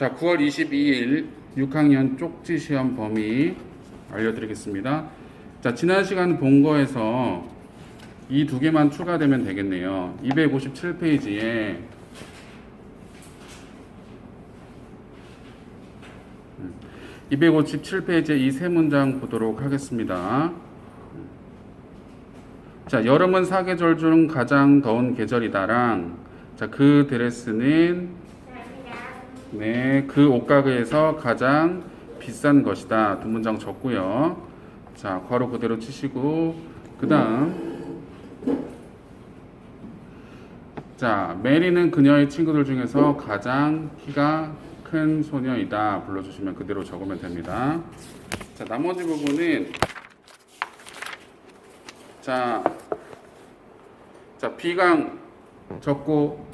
자, 9월 22일 6학년 쪽지 시험 범위 알려드리겠습니다. 자, 지난 시간 본 거에서 이 두 개만 추가되면 되겠네요. 257페이지에 257페이지에 이 세 문장 보도록 하겠습니다. 자, 여름은 사계절 중 가장 더운 계절이다랑, 자, 그 드레스는 네, 그 옷가게에서 가장 비싼 것이다. 두 문장 적고요. 자, 괄호 그대로 치시고, 그 다음, 자, 메리는 그녀의 친구들 중에서 가장 키가 큰 소녀이다. 불러주시면 그대로 적으면 됩니다. 자, 나머지 부분은, 자, 비강 적고,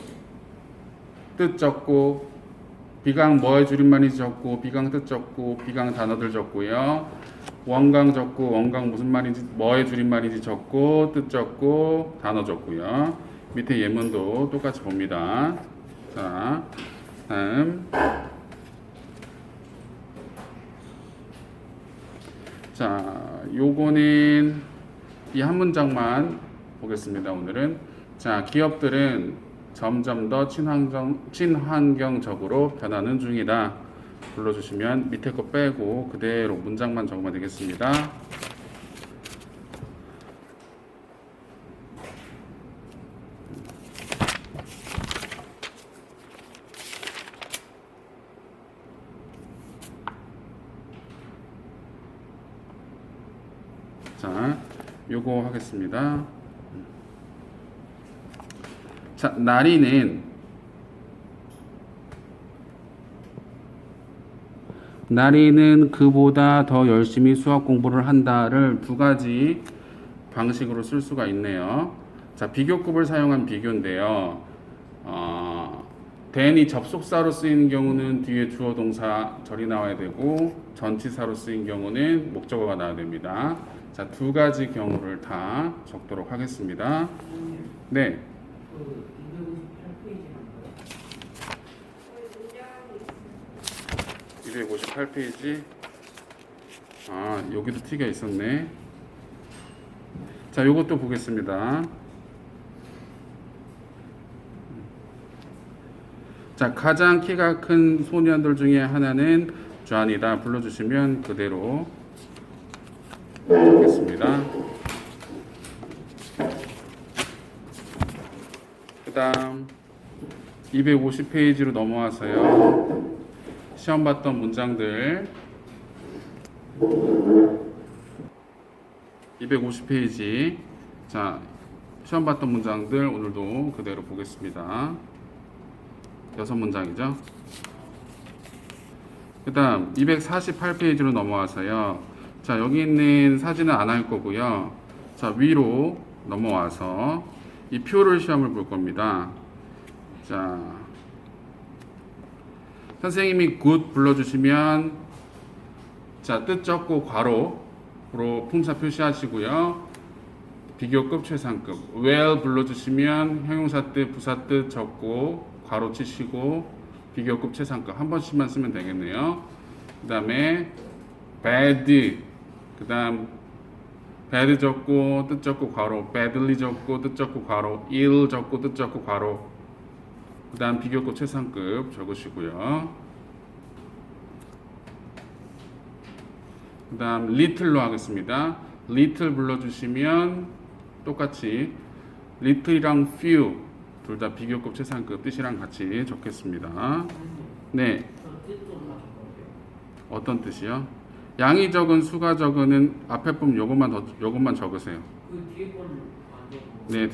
뜻 적고, 비강 뭐의 줄임말인지 적고, 비강 뜻 적고, 비강 단어들 적고요. 원강 적고, 원강 무슨 말인지, 뭐의 줄임말인지 적고, 뜻 적고, 단어 적고요. 밑에 예문도 똑같이 봅니다. 자, 다음. 자, 요거는 이 한 문장만 보겠습니다. 오늘은. 자, 기업들은 점점 더 친환경적으로 변하는 중이다. 불러주시면 밑에 거 빼고 그대로 문장만 적으면 되겠습니다. 자, 요거 하겠습니다. 자, 나리는 그보다 더 열심히 수학 공부를 한다를 두 가지 방식으로 쓸 수가 있네요. 자, 비교급을 사용한 비교인데요. than이 접속사로 쓰이는 경우는 뒤에 주어 동사 절이 나와야 되고, 전치사로 쓰인 경우는 목적어가 나와야 됩니다. 자, 두 가지 경우를 다 적도록 하겠습니다. 네. 258페이지. 아, 여기도 T가 있었네. 자, 요것도 보겠습니다. 자, 가장 키가 큰 소년들 중에 하나는 존이다. 불러주시면 그대로 적겠습니다. 그 다음 250페이지로 넘어와서요. 시험 봤던 문장들 250페이지. 자, 시험 봤던 문장들 오늘도 그대로 보겠습니다. 6문장이죠. 그 다음 248페이지로 넘어와서요. 자, 여기 있는 사진은 안 할 거고요. 자, 위로 넘어와서 이 표를 시험을 볼 겁니다. 자, 선생님이 good 불러주시면, 자, 뜻 적고 괄호로 품사 표시하시고요. 비교급 최상급. well 불러주시면 형용사 뜻 부사 뜻 적고 괄호 치시고 비교급 최상급 한 번씩만 쓰면 되겠네요. 그 다음에 bad, 그 다음 bad 적고 뜻 적고 괄호, badly 적고 뜻 적고 괄호, ill 적고 뜻 적고 괄호, 그 다음 비교급 최상급 적으시고요. 그 다음 little로 하겠습니다. little 불러주시면 똑같이 little이랑 few 둘 다 비교급 최상급 뜻이랑 같이 적겠습니다. 네. 어떤 뜻이요? 양이 적은 수가 적은은 앞에 부분 요것만 적으세요. 그 뒤에 거는 안 적고. 네,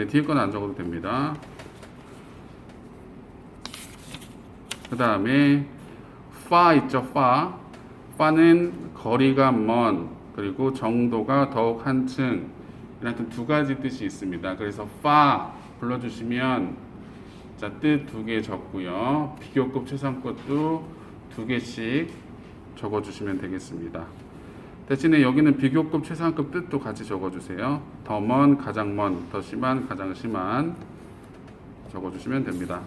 뒤에 거는 안 적어도 됩니다. 그 다음에 far 있죠, far. far는 거리가 먼, 그리고 정도가 더욱 한층, 이런 두 가지 뜻이 있습니다. 그래서 far 불러주시면, 자, 뜻 두 개 적고요. 비교급 최상급도 두 개씩 적어주시면 되겠습니다. 대신에 여기는 비교급 최상급 뜻도 같이 적어주세요. 더 먼, 가장 먼, 더 심한, 가장 심한 적어주시면 됩니다.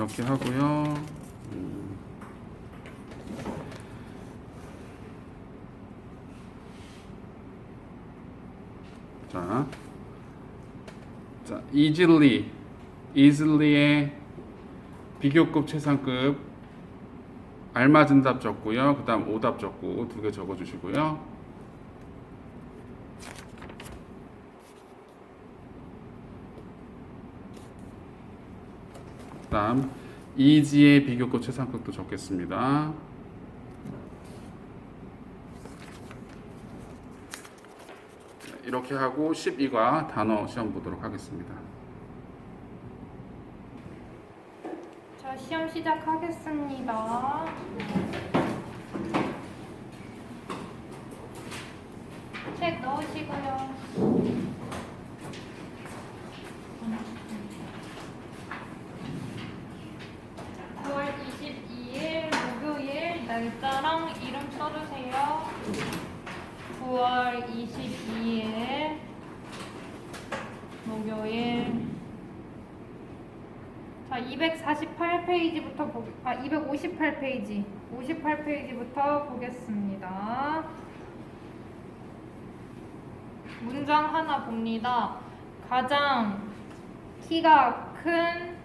이렇게 하고요. 자, easily, 비교급, 최상급, 알맞은 답 적고요. 그 다음 오답 적고 두 개 적어주시고요. 그 다음 easy의 비교급, 최상급도 적겠습니다. 이렇게 하고 12과 단어 시험 보도록 하겠습니다. 자, 시험 시작하겠습니다. 책 넣으시고요. (9월 22일) 목요일 날짜랑 이름 써주세요. 9월 22일 목요일. 자, 248페이지부터 258페이지 58페이지부터 보겠습니다. 문장 하나 봅니다. 가장 키가 큰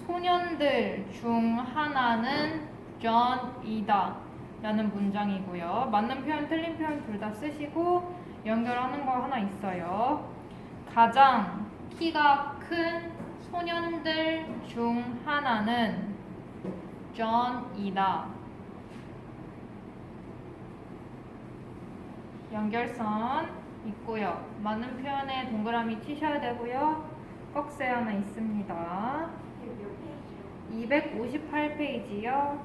소년들 중 하나는 존이다 라는 문장이고요. 맞는 표현 틀린 표현 둘 다 쓰시고 연결하는 거 하나 있어요. 가장 키가 큰 소년들 중 하나는 존이다. 연결선 있고요. 맞는 표현에 동그라미 치셔야 되고요. 꺽쇠 하나 있습니다. 258페이지요.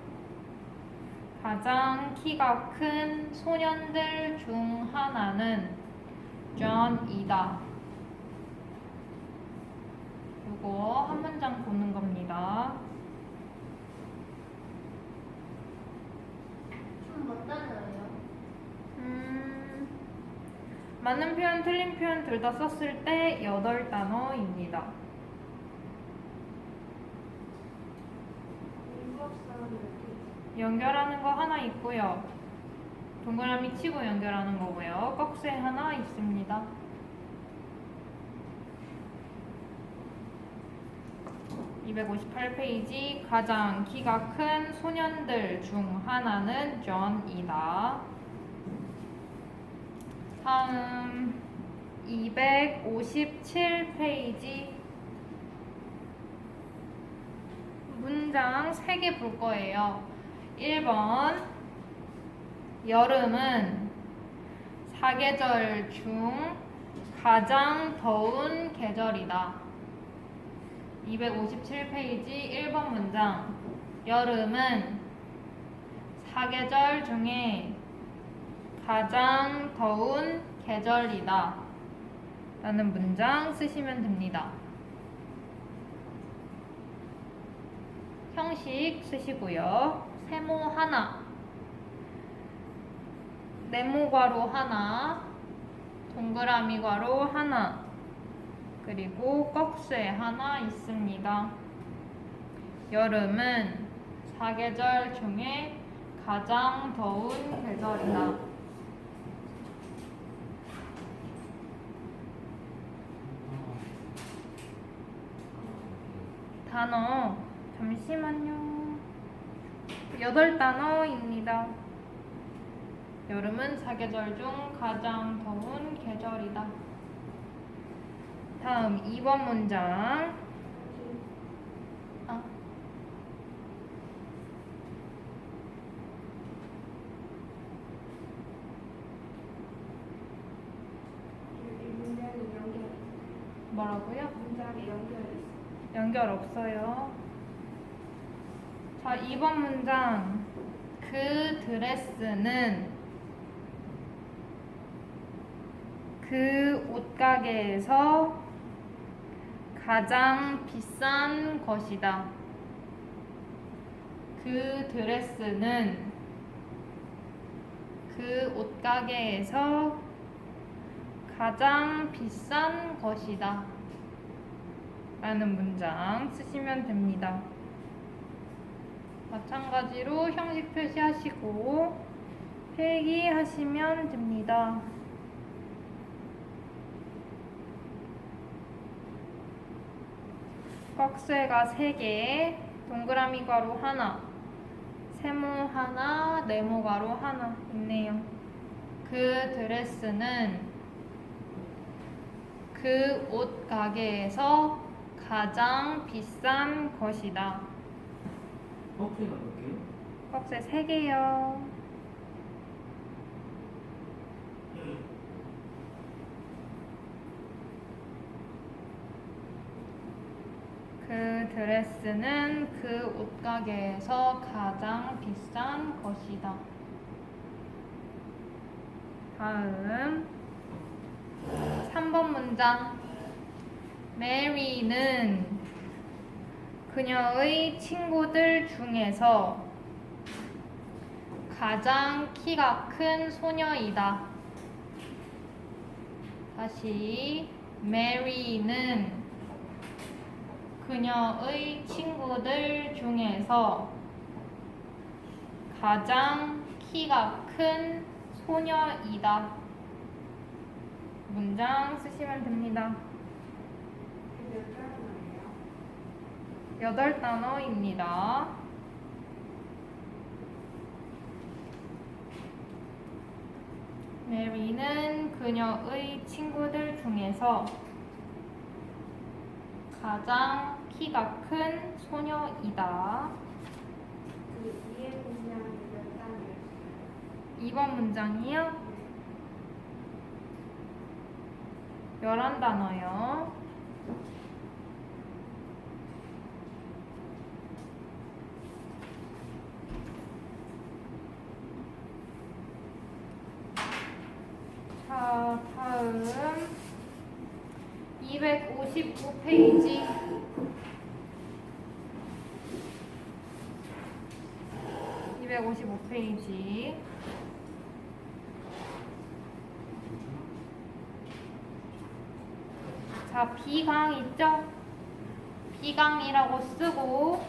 가장 키가 큰 소년들 중 하나는 존이다. 이거 한 문장 보는 겁니다. 좀 못 따라요. 맞는 표현, 틀린 표현 둘 다 썼을 때 8단어입니다. 연결하는 거 하나 있고요. 동그라미 치고 연결하는 거고요. 꺽쇠 하나 있습니다. (258페이지) 가장 키가 큰 소년들 중 하나는 존이다. 다음 257페이지 문장 3개 볼 거예요. 1번 여름은 사계절 중 가장 더운 계절이다. 257페이지 1번 문장 여름은 사계절 중에 가장 더운 계절이다 라는 문장 쓰시면 됩니다. 형식 쓰시고요. 세모 하나, 네모 괄호 하나, 동그라미 괄호 하나, 그리고 꺽쇠 하나 있습니다. 여름은 사계절 중에 가장 더운 계절이다. 단어 잠시만요. 8단어입니다. 여름은 사계절 중 가장 더운 계절이다. 다음 2번 문장. 문장이 연결. 뭐라고요? 문장이 연결이. 연결 없어요. 자, 2번 문장. 그 드레스는 그 옷가게에서 가장 비싼 것이다. 그 드레스는 그 옷가게에서 가장 비싼 것이다 라는 문장 쓰시면 됩니다. 마찬가지로 형식 표시하시고 필기하시면 됩니다. 꺽쇠가 3개, 동그라미 가로 하나, 세모 하나, 네모 가로 하나 있네요. 그 드레스는 그 옷 가게에서 가장 비싼 것이다. 꺽쇠가 몇 개요? 꺽쇠 3개요. 그 드레스는 그 옷가게에서 가장 비싼 것이다. 다음 3번 문장. 메리는 그녀의 친구들 중에서 가장 키가 큰 소녀이다. 다시 메리는 그녀의 친구들 중에서 가장 키가 큰 소녀이다. 문장 쓰시면 됩니다. 몇 8단어입니다. 메리는 그녀의 친구들 중에서 가장 키가 큰 소녀이다. 그 뒤에 문장이 몇 단이었어요? 2번 문장이요. 11단어요. 자, 다음 255페이지. 255페이지. 자, 비강 있죠? 비강이라고 쓰고,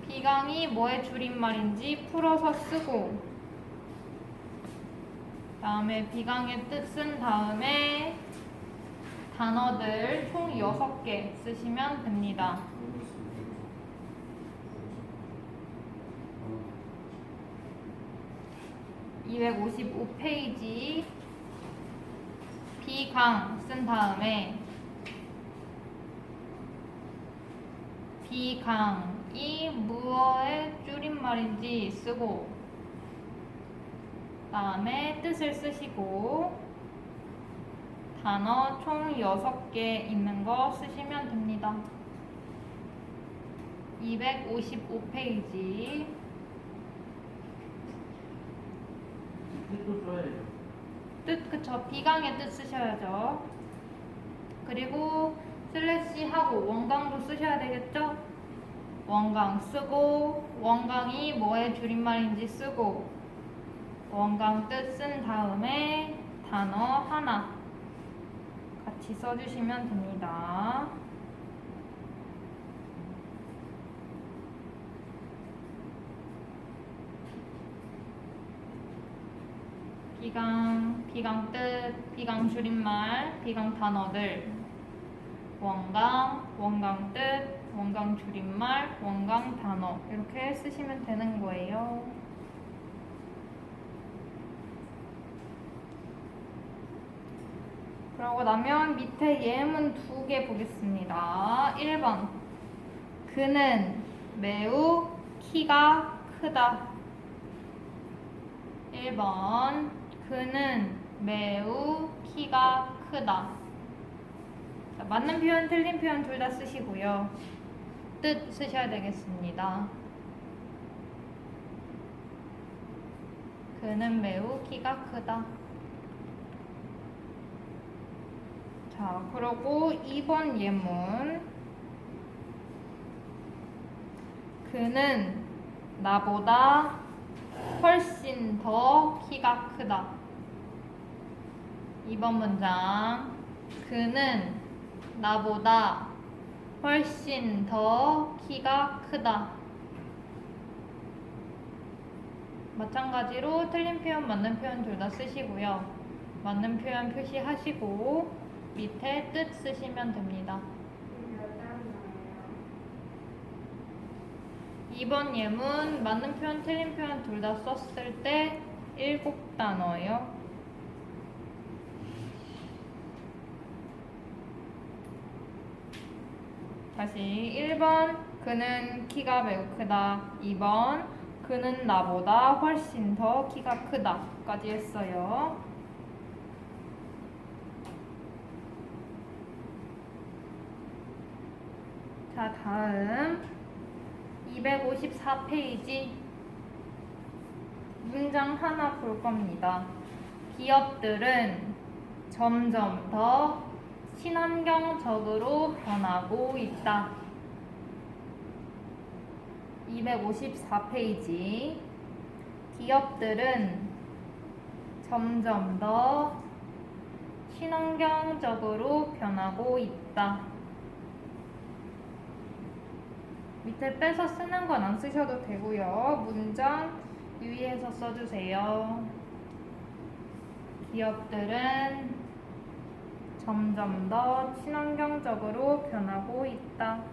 비강이 뭐의 줄임말인지 풀어서 쓰고, 다음에 비강의 뜻 쓴 다음에 단어들 총 6개 쓰시면 됩니다. 255페이지 비강 쓴 다음에 비강이 무엇의 줄임말인지 쓰고 다음에 뜻을 쓰시고 단어 총 6개 있는 거 쓰시면 됩니다. 255페이지 뜻도 써야죠. 뜻, 그쵸. 비강의 뜻 쓰셔야죠. 그리고 슬래시 하고 원강도 쓰셔야 되겠죠? 원강 쓰고 원강이 뭐의 줄임말인지 쓰고 원강 뜻 쓴 다음에 단어 하나 같이 써주시면 됩니다. 비강 뜻, 비강 줄임말, 비강 단어들 원강 뜻, 원강 줄임말, 원강 단어 이렇게 쓰시면 되는 거예요. 그러고 나면 밑에 예문 2개 보겠습니다. 1번 그는 매우 키가 크다. 1번 그는 매우 키가 크다. 자, 맞는 표현, 틀린 표현 둘 다 쓰시고요. 뜻 쓰셔야 되겠습니다. 그는 매우 키가 크다. 자, 그러고 2번 예문. 그는 나보다 훨씬 더 키가 크다. 2번 문장. 그는 나보다 훨씬 더 키가 크다. 마찬가지로 틀린 표현, 맞는 표현 둘 다 쓰시고요. 맞는 표현 표시하시고 밑에 뜻 쓰시면 됩니다. 몇 단어예요? 2번 예문 맞는 표현, 틀린 표현 둘 다 썼을 때 7단어예요. 다시 1번 그는 키가 매우 크다. 2번 그는 나보다 훨씬 더 키가 크다 까지 했어요. 자, 다음 254페이지 문장 하나 볼 겁니다. 기업들은 점점 더 친환경적으로 변하고 있다. 254페이지 기업들은 점점 더 친환경적으로 변하고 있다. 밑에 빼서 쓰는 건 안 쓰셔도 되고요. 문장 유의해서 써주세요. 기업들은 점점 더 친환경적으로 변하고 있다.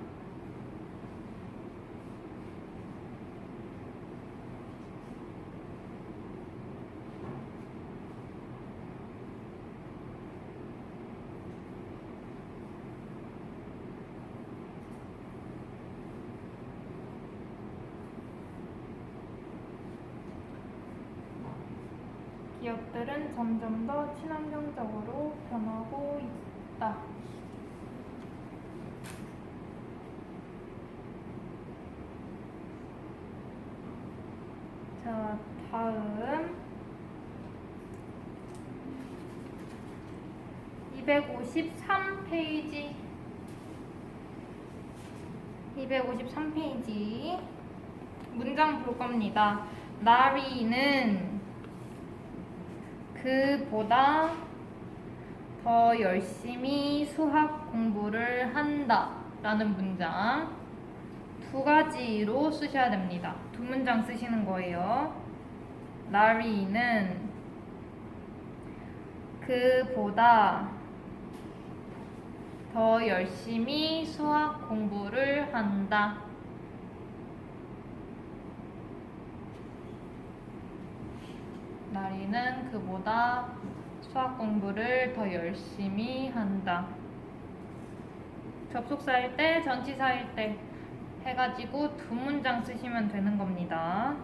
기업들은 점점 더 친환경적으로 변하고 있다. 자, 다음 253페이지 253페이지 문장 볼 겁니다. 나리는 그보다 더 열심히 수학 공부를 한다 라는 문장 두 가지로 쓰셔야 됩니다. 두 문장 쓰시는 거예요. 나리는 그보다 더 열심히 수학 공부를 한다. 나리는 그보다 수학 공부를 더 열심히 한다. 접속사일 때, 전치사일 때 해가지고 두 문장 쓰시면 되는 겁니다.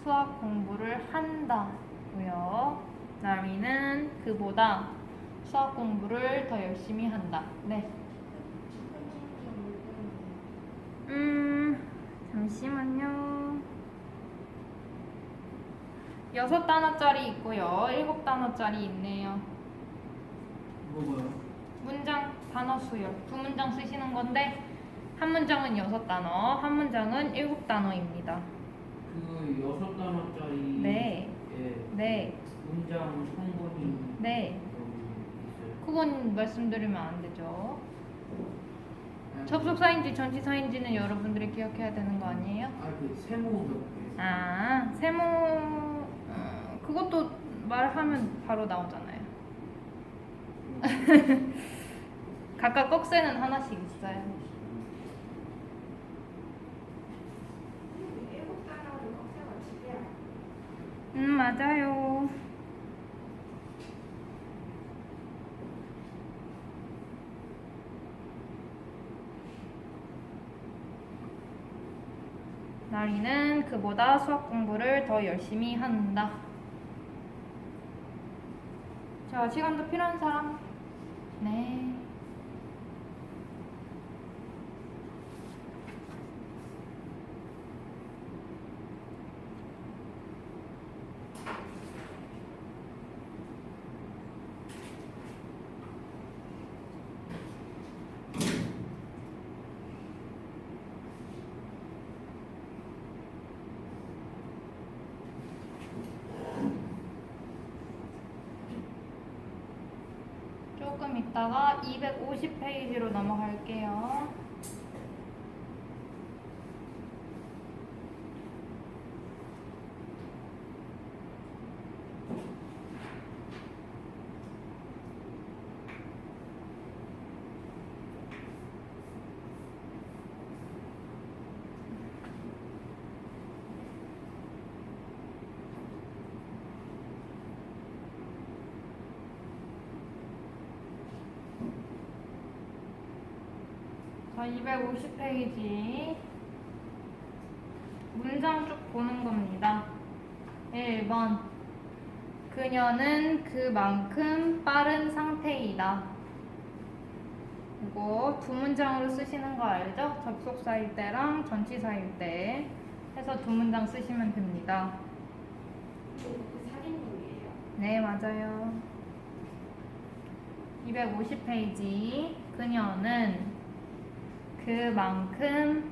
수학 공부를 한다고요. 나리는 그보다 수학 공부를 더 열심히 한다. 네. 잠시만요. 6단어짜리 있고요. 7단어짜리 있네요. 뭐가요? 문장 단어 수열. 두 문장 쓰시는 건데 한 문장은 6단어, 한 문장은 7단어입니다. 그 6단어짜리 네. 예, 네. 문장 성분이 네. 여기 있어요. 그건 말씀드리면 안 되죠. 아, 접속사인지 전치사인지는 여러분들이 기억해야 되는 거 아니에요? 그 세모 몇 개. 아, 세모 그것도 말하면 바로 나오잖아요. 각각 꺽쇠는 하나씩 있어요. 7단어를 꺽쇠가 2개야. 맞아요. 나리는 그보다 수학 공부를 더 열심히 한다. 자, 시간도 필요한 사람? 네. 이따가 250페이지로 넘어갈게요. 자, 250페이지 문장 쭉 보는 겁니다. 1번 그녀는 그만큼 빠른 상태이다. 이거 두 문장으로 쓰시는 거 알죠? 접속사일 때랑 전치사일 때 해서 두 문장 쓰시면 됩니다. 그 사진이에요. 네, 맞아요. 250페이지 그녀는 그만큼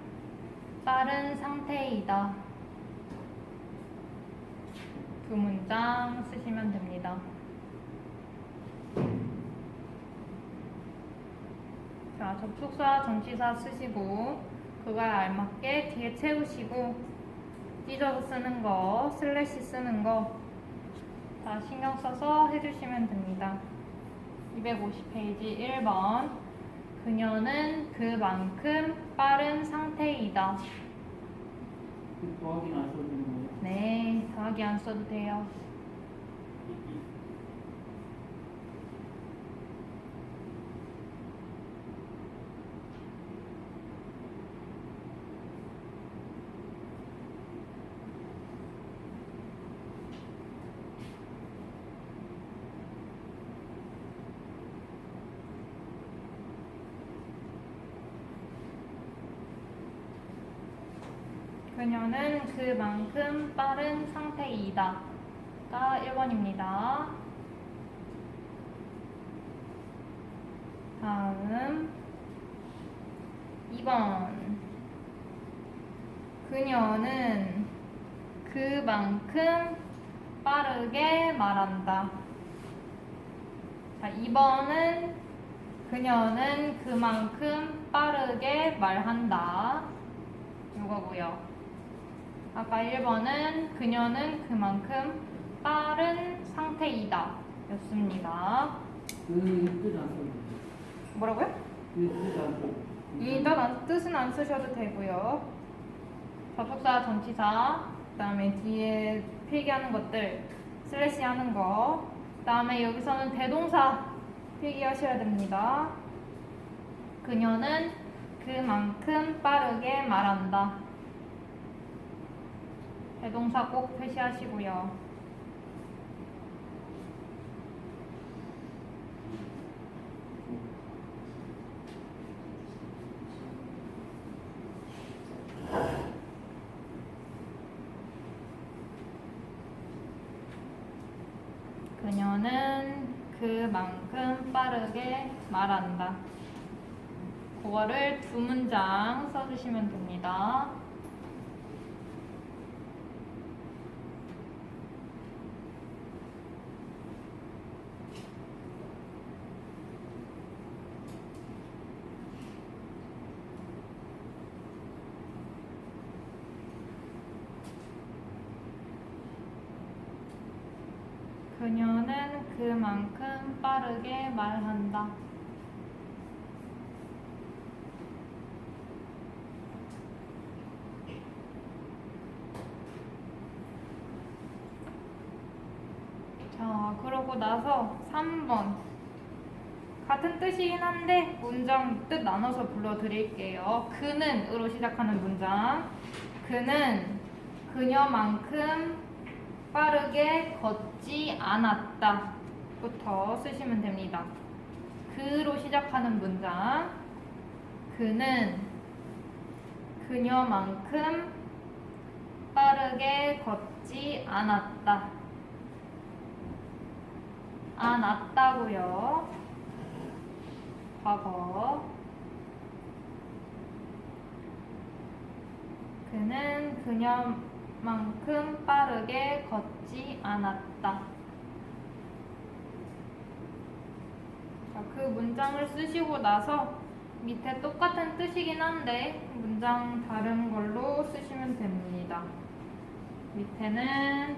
빠른 상태이다. 두 문장 쓰시면 됩니다. 자, 접속사, 전치사 쓰시고 그거에 알맞게 뒤에 채우시고 찢어서 쓰는 거, 슬래시 쓰는 거 다 신경 써서 해주시면 됩니다. 250페이지 1번 그녀는 그만큼 빠른 상태이다. 더하기는 안 써도 되는 거예요? 네, 더하기 안 써도 돼요. 그녀는 그만큼 빠른 상태이다. 가 1번입니다. 다음 2번 그녀는 그만큼 빠르게 말한다. 자, 2번은 그녀는 그만큼 빠르게 말한다. 이거고요. 아까 1번은 그녀는 그만큼 빠른 상태이다 였습니다. 뜻 안 써도 돼요. 뭐라고요? 뜻 안 써도 일단 뜻은 안 쓰셔도 되고요. 접속사, 전치사, 그 다음에 뒤에 필기하는 것들 슬래시 하는 거, 그 다음에 여기서는 대동사 필기하셔야 됩니다. 그녀는 그만큼 빠르게 말한다. 대동사 꼭 표시하시고요. 그녀는 그만큼 빠르게 말한다. 그거를 두 문장 써주시면 됩니다. 그녀는 그만큼 빠르게 말한다. 자, 그러고 나서 3번. 같은 뜻이긴 한데 문장 뜻 나눠서 불러드릴게요. 그는으로 시작하는 문장. 그는 그녀만큼 빠르게 걷지 않았다 부터 쓰시면 됩니다. 그로 시작하는 문장. 그는 그녀만큼 빠르게 걷지 않았다. 않았다고요. 과거. 그는 그녀만큼 빠르게 걷지 않았다. 자, 그 문장을 쓰시고 나서 밑에 똑같은 뜻이긴 한데 문장 다른 걸로 쓰시면 됩니다. 밑에는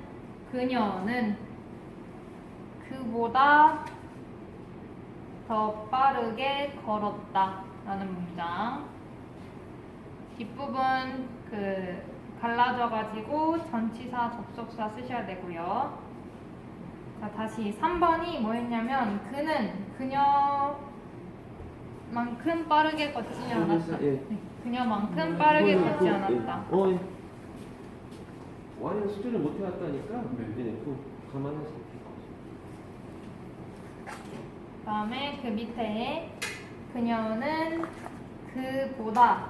그녀는 그보다 더 빠르게 걸었다 라는 문장. 뒷부분 갈라져 가지고 전치사 접속사 쓰셔야 되고요. 자, 다시 3번이 뭐였냐면 그는 그녀만큼 빠르게 걷지 않았다. 예. 네, 그녀만큼 빠르게 걷지 않았다. 예. 와인은 숙제를 못 해왔다니까. 네. 그 감안하세요. 그다음에 그 밑에 그녀는 그보다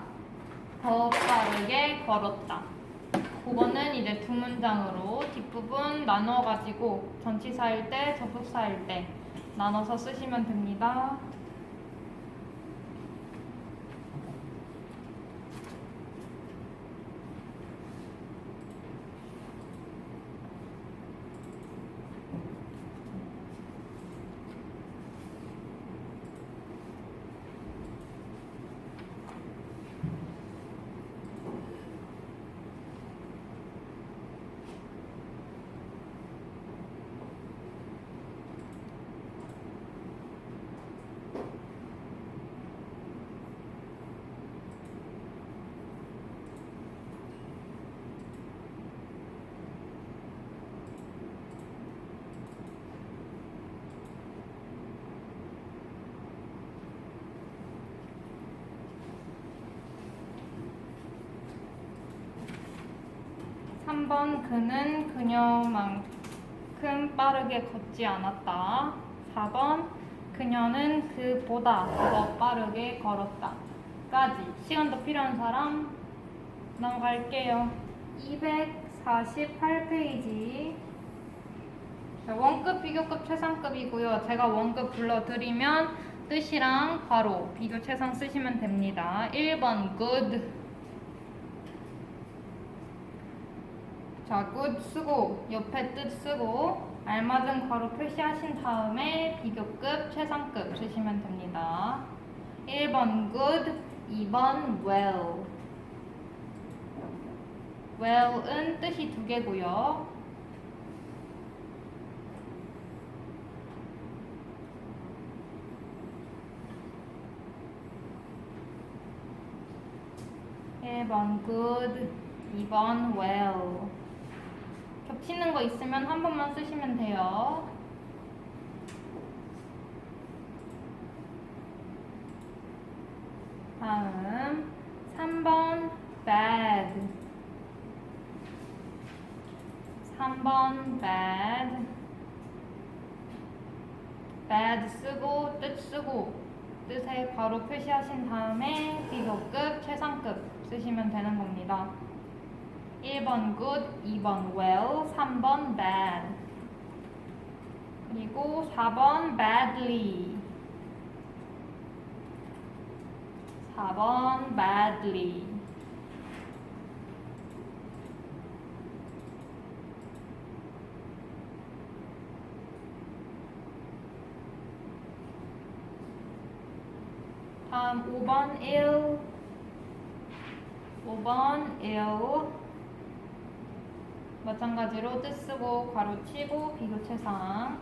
더 빠르게 걸었다. 그거는 이제 두 문장으로 뒷부분 나눠가지고 전치사일 때, 접속사일 때 나눠서 쓰시면 됩니다. 삼 번 그는 그녀만큼 빠르게 걷지 않았다. 4번 그녀는 그보다 더 빠르게 걸었다. 까지. 시간 더 필요한 사람 넘어갈게요. 248페이지. 원급, 비교급, 최상급이고요. 제가 원급 불러드리면 뜻이랑 괄호, 비교, 최상 쓰시면 됩니다. 1번 good. 자, good 쓰고 옆에 뜻 쓰고 알맞은 괄호 표시하신 다음에 비교급, 최상급 쓰시면 됩니다. 1번 good, 2번 well. well은 뜻이 두 개고요. (1번) good, 2번 well. 겹치는 거 있으면 한 번만 쓰시면 돼요. 다음 3번 bad. 3번 bad. bad 쓰고 뜻 쓰고 뜻에 괄호 표시하신 다음에 비교급, 최상급 쓰시면 되는 겁니다. 1번 good, 2번 well, 3번 bad. 그리고 4번 badly. 4번 badly. 다음 5번 ill. 5번 ill. 마찬가지로 뜻 쓰고 괄호 치고 비교 최상.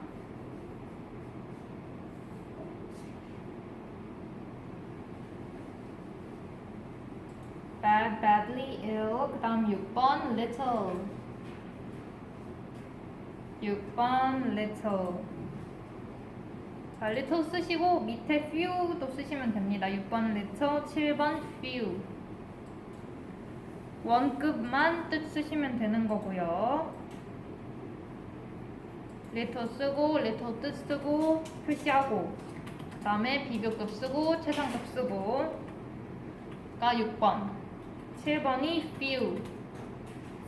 bad, badly, ill. 그 다음 6번 little. 6번 little. 자, little 쓰시고 밑에 few도 쓰시면 됩니다. 6번 little, 7번 few. 원급만 뜻 쓰시면 되는 거고요. little 쓰고 little 뜻 쓰고 표시하고 그 다음에 비교급 쓰고 최상급 쓰고 가 6번. 7번이 few.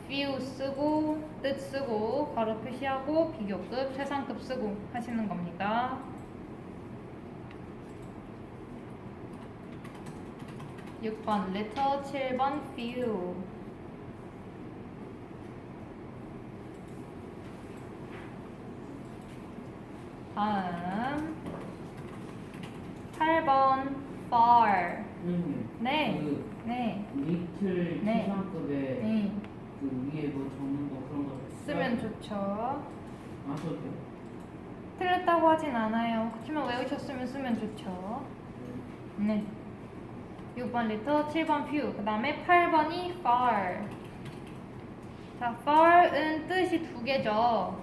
few 쓰고 뜻 쓰고 괄호 표시하고 비교급 최상급 쓰고 하시는 겁니다. (6번) little, 7번 few. 다음 8번 far. 선생님. 네. 그 네. 리틀 네. 최상급에 네. 그 위에 뭐 적는 거 그런 거 쓰면 좋죠. 안 써도 돼요? 틀렸다고 하진 않아요. 그렇지만 외우셨으면 쓰면 좋죠. 네. 6번 리터, 7번 few. 그 다음에 8번이 far. 자, far은 뜻이 두 개죠.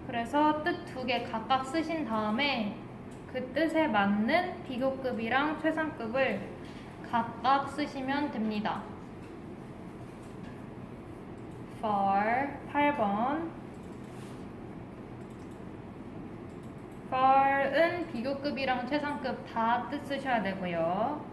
그래서 뜻 두 개 각각 쓰신 다음에 그 뜻에 맞는 비교급이랑 최상급을 각각 쓰시면 됩니다. far 8번. far은 비교급이랑 최상급 다 뜻 쓰셔야 되고요.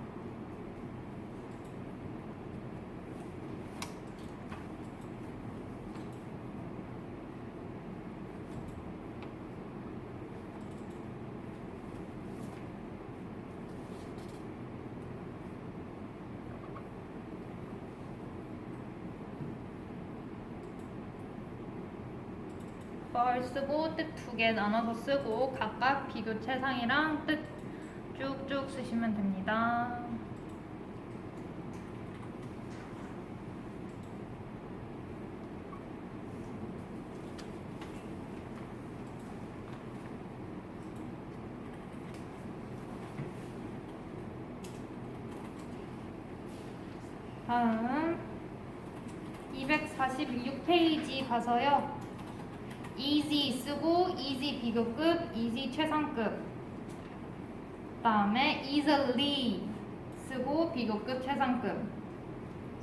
far 쓰고 뜻 두 개 나눠서 쓰고 각각 비교 최상이랑 뜻 쭉쭉 쓰시면 됩니다. 다음 246페이지 가서요. easy 쓰고 easy 비교급, easy 최상급. 다음에 easily 쓰고 비교급 최상급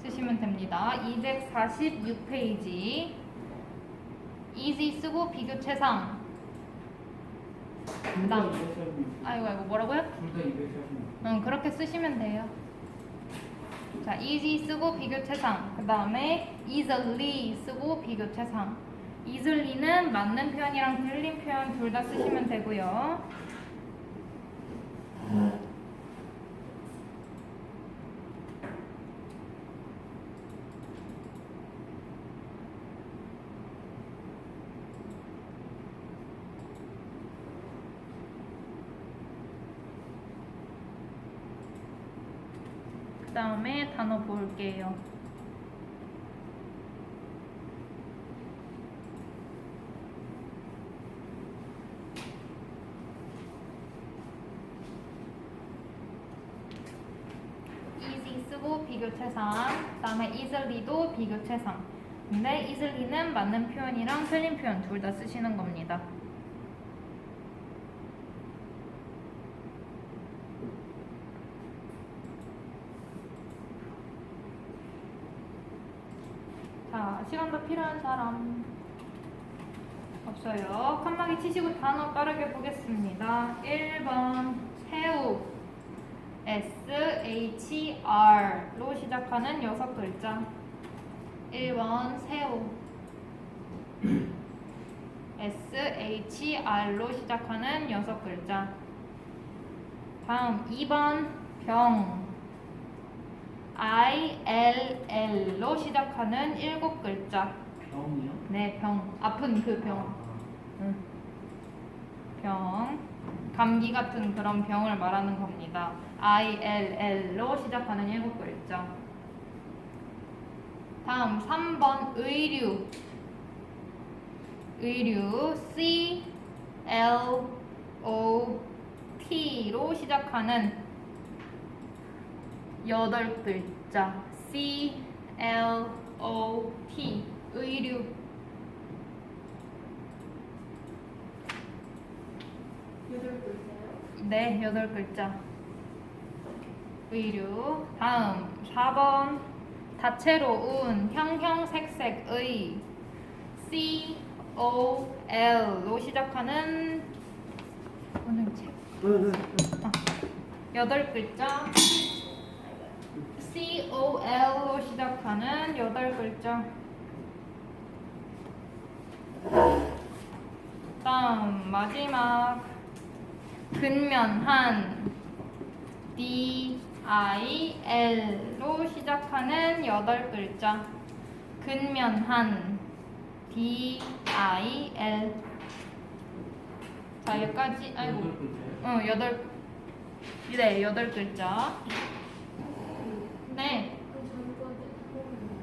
쓰시면 됩니다. 246페이지 easy 쓰고 비교 최상. 둘다 그다음 246. 아이고 뭐라고요? 둘다 246. 응, 그렇게 쓰시면 돼요. 자, easy 쓰고 비교 최상. 그 다음에 easily 쓰고 비교 최상. easily는 맞는 표현이랑 틀린 표현 둘 다 쓰시면 되고요. 그 다음에 단어 볼게요. easy 쓰고 비교 최상. 그 다음에 easily도 비교 최상. 근데 easily는 맞는 표현이랑 틀린 표현 둘 다 쓰시는 겁니다. 자, 시간 더 필요한 사람 없어요. 칸막이 치시고 단어 빠르게 보겠습니다. 1번 새우 SHR로 시작하는 6글자. 1번 새우 SHR로 시작하는 6글자. 다음 2번 병 ILL로 시작하는 7글자. 병이요? 네, 병. 아픈 그 병. 응. 병. 감기 같은 그런 병을 말하는 겁니다. ILL로 시작하는 7글자. 다음 3번 의류. 의류 CLOT로 시작하는 8글자. CLOT 의류. 네, 8글자. 의류. 다음 4번 다채로운 형형색색의 COL로 시작하는 오늘 책 8글자. COL로 시작하는 8글자. 다음 마지막 근면한 DIL로 시작하는 8글자. 근면한 DIL. 자, 여기까지. 아이고. 8글자요? 8. 네, 8글자. 네.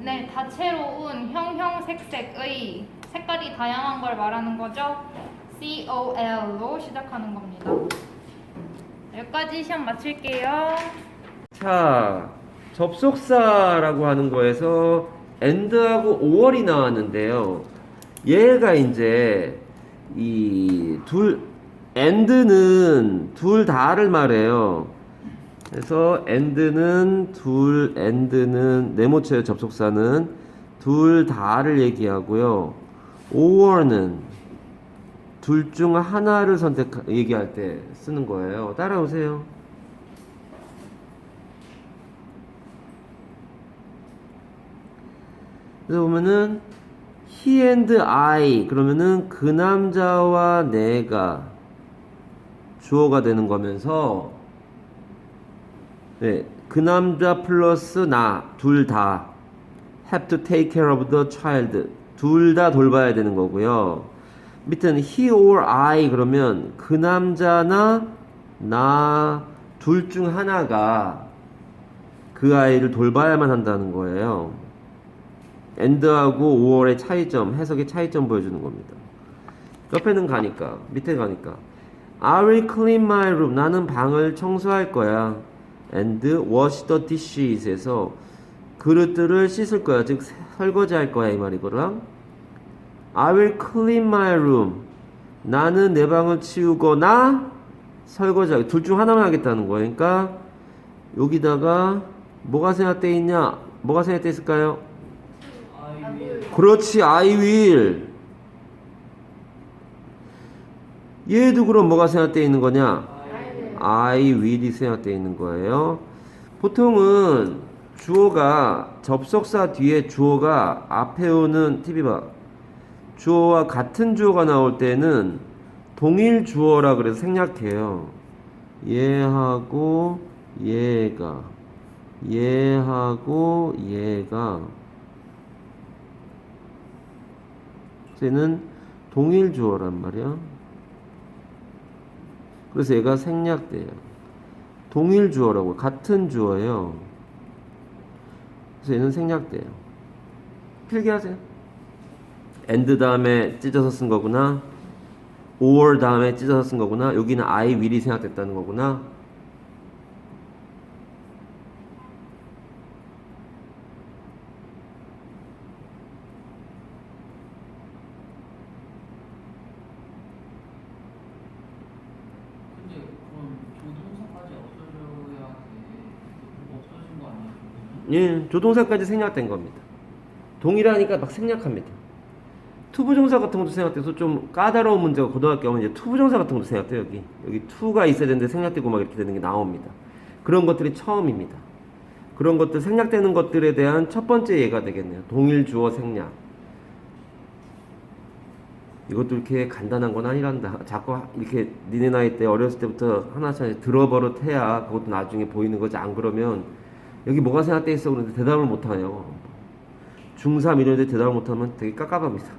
네, 다채로운 형형색색의 색깔이 다양한 걸 말하는 거죠. COL로 시작하는 겁니다. 여기까지 시험 마칠게요. 자, 접속사라고 하는 거에서 and하고 or이 나왔는데요. 얘가 이제 and는 둘 다를 말해요. 그래서 and는 네모체의 접속사는 둘 다를 얘기하고요. or는 둘 중 하나를 얘기할 때 쓰는 거예요. 따라오세요. 그래서 보면은 he and I 그러면은 그 남자와 내가 주어가 되는 거면서 네, 그 남자 플러스 나 둘 다 have to take care of the child 둘 다 돌봐야 되는 거고요. 밑에는 he or I 그러면 그 남자나 나 둘 중 하나가 그 아이를 돌봐야만 한다는 거예요. and하고 or의 차이점, 해석의 차이점 보여주는 겁니다. 옆에는 가니까, 밑에 가니까 I will clean my room. 나는 방을 청소할 거야. and wash the dishes에서 그릇들을 씻을 거야. 즉 설거지 할 거야 이 말이거든. I will clean my room. 나는 내 방을 치우거나 설거지하기 둘 중 하나만 하겠다는 거야. 그러니까 여기다가 뭐가 생략되어 있냐? 뭐가 생략되어 있을까요? 그렇지, I will. 얘도 그럼 뭐가 생략되어 있는 거냐? I will이 생략되어 있는 거예요. 보통은 주어가 접속사 뒤에 주어가 앞에 오는 TV 봐. 주어와 같은 주어가 나올 때는 동일 주어라 그래서 생략해요. 얘하고 얘가 얘는 동일 주어란 말이야. 그래서 얘가 생략돼요. 동일 주어라고 같은 주어예요. 그래서 얘는 생략돼요. 필기하세요. and 다음에 찢어서 쓴 거구나. or 다음에 찢어서 쓴 거구나. 여기는 I will이 생략됐다는 거구나. 근데 그럼 조동사까지 없어져야 돼. 그거 없어진 거 아니야? 예, 조동사까지 생략된 겁니다. 동일하니까 막 생략합니다. 투부정사 같은 것도 생략돼서 좀 까다로운 문제가 고등학교 오면 이제 투부정사 같은 것도 생략돼요. 여기 투가 있어야 되는데 생략되고 막 이렇게 되는 게 나옵니다. 그런 것들이 처음입니다. 그런 것들 생략되는 것들에 대한 첫 번째 예가 되겠네요. 동일 주어 생략. 이것도 이렇게 간단한 건 아니란다. 자꾸 이렇게 니네 나이 때 어렸을 때부터 하나씩 들어버릇해야 그것도 나중에 보이는 거지. 안 그러면 여기 뭐가 생각돼 있어 그런데 대답을 못하네요. 중3 이런 데 대답을 못하면 되게 깝깝합니다.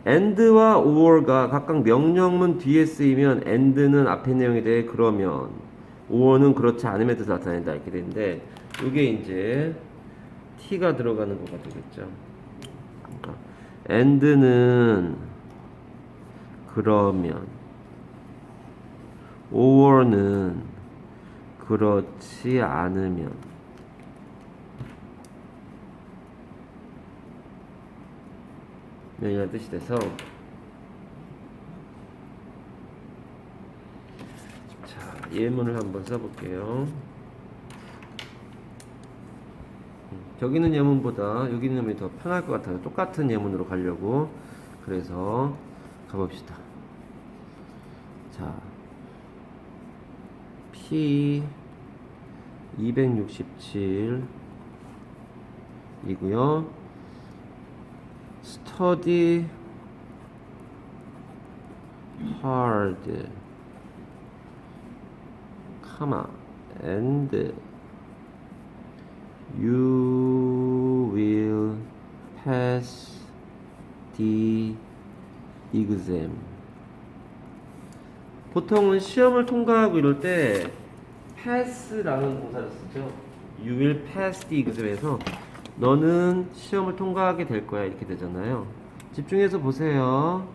and와 or가 각각 명령문 뒤에 쓰이면 and는 앞에 내용에 대해 그러면 or는 그렇지 않음에 대해서 나타낸다 이렇게 되는데 이게 이제 t가 들어가는 거가 되겠죠. 그러니까 and는 그러면 or는 그렇지 않으면 면이라는 뜻이 돼서 자 예문을 한번 써볼게요. 저기 있는 예문보다 여기 있는 예문이 더 편할 것 같아요. 똑같은 예문으로 가려고. 그래서 가봅시다. 자 P 267 이고요. study hard, and you will pass the exam. 보통은 시험을 통과하고 이럴 때 pass라는 동사를 쓰죠. You will pass the exam에서 너는 시험을 통과하게 될 거야 이렇게 되잖아요. 집중해서 보세요.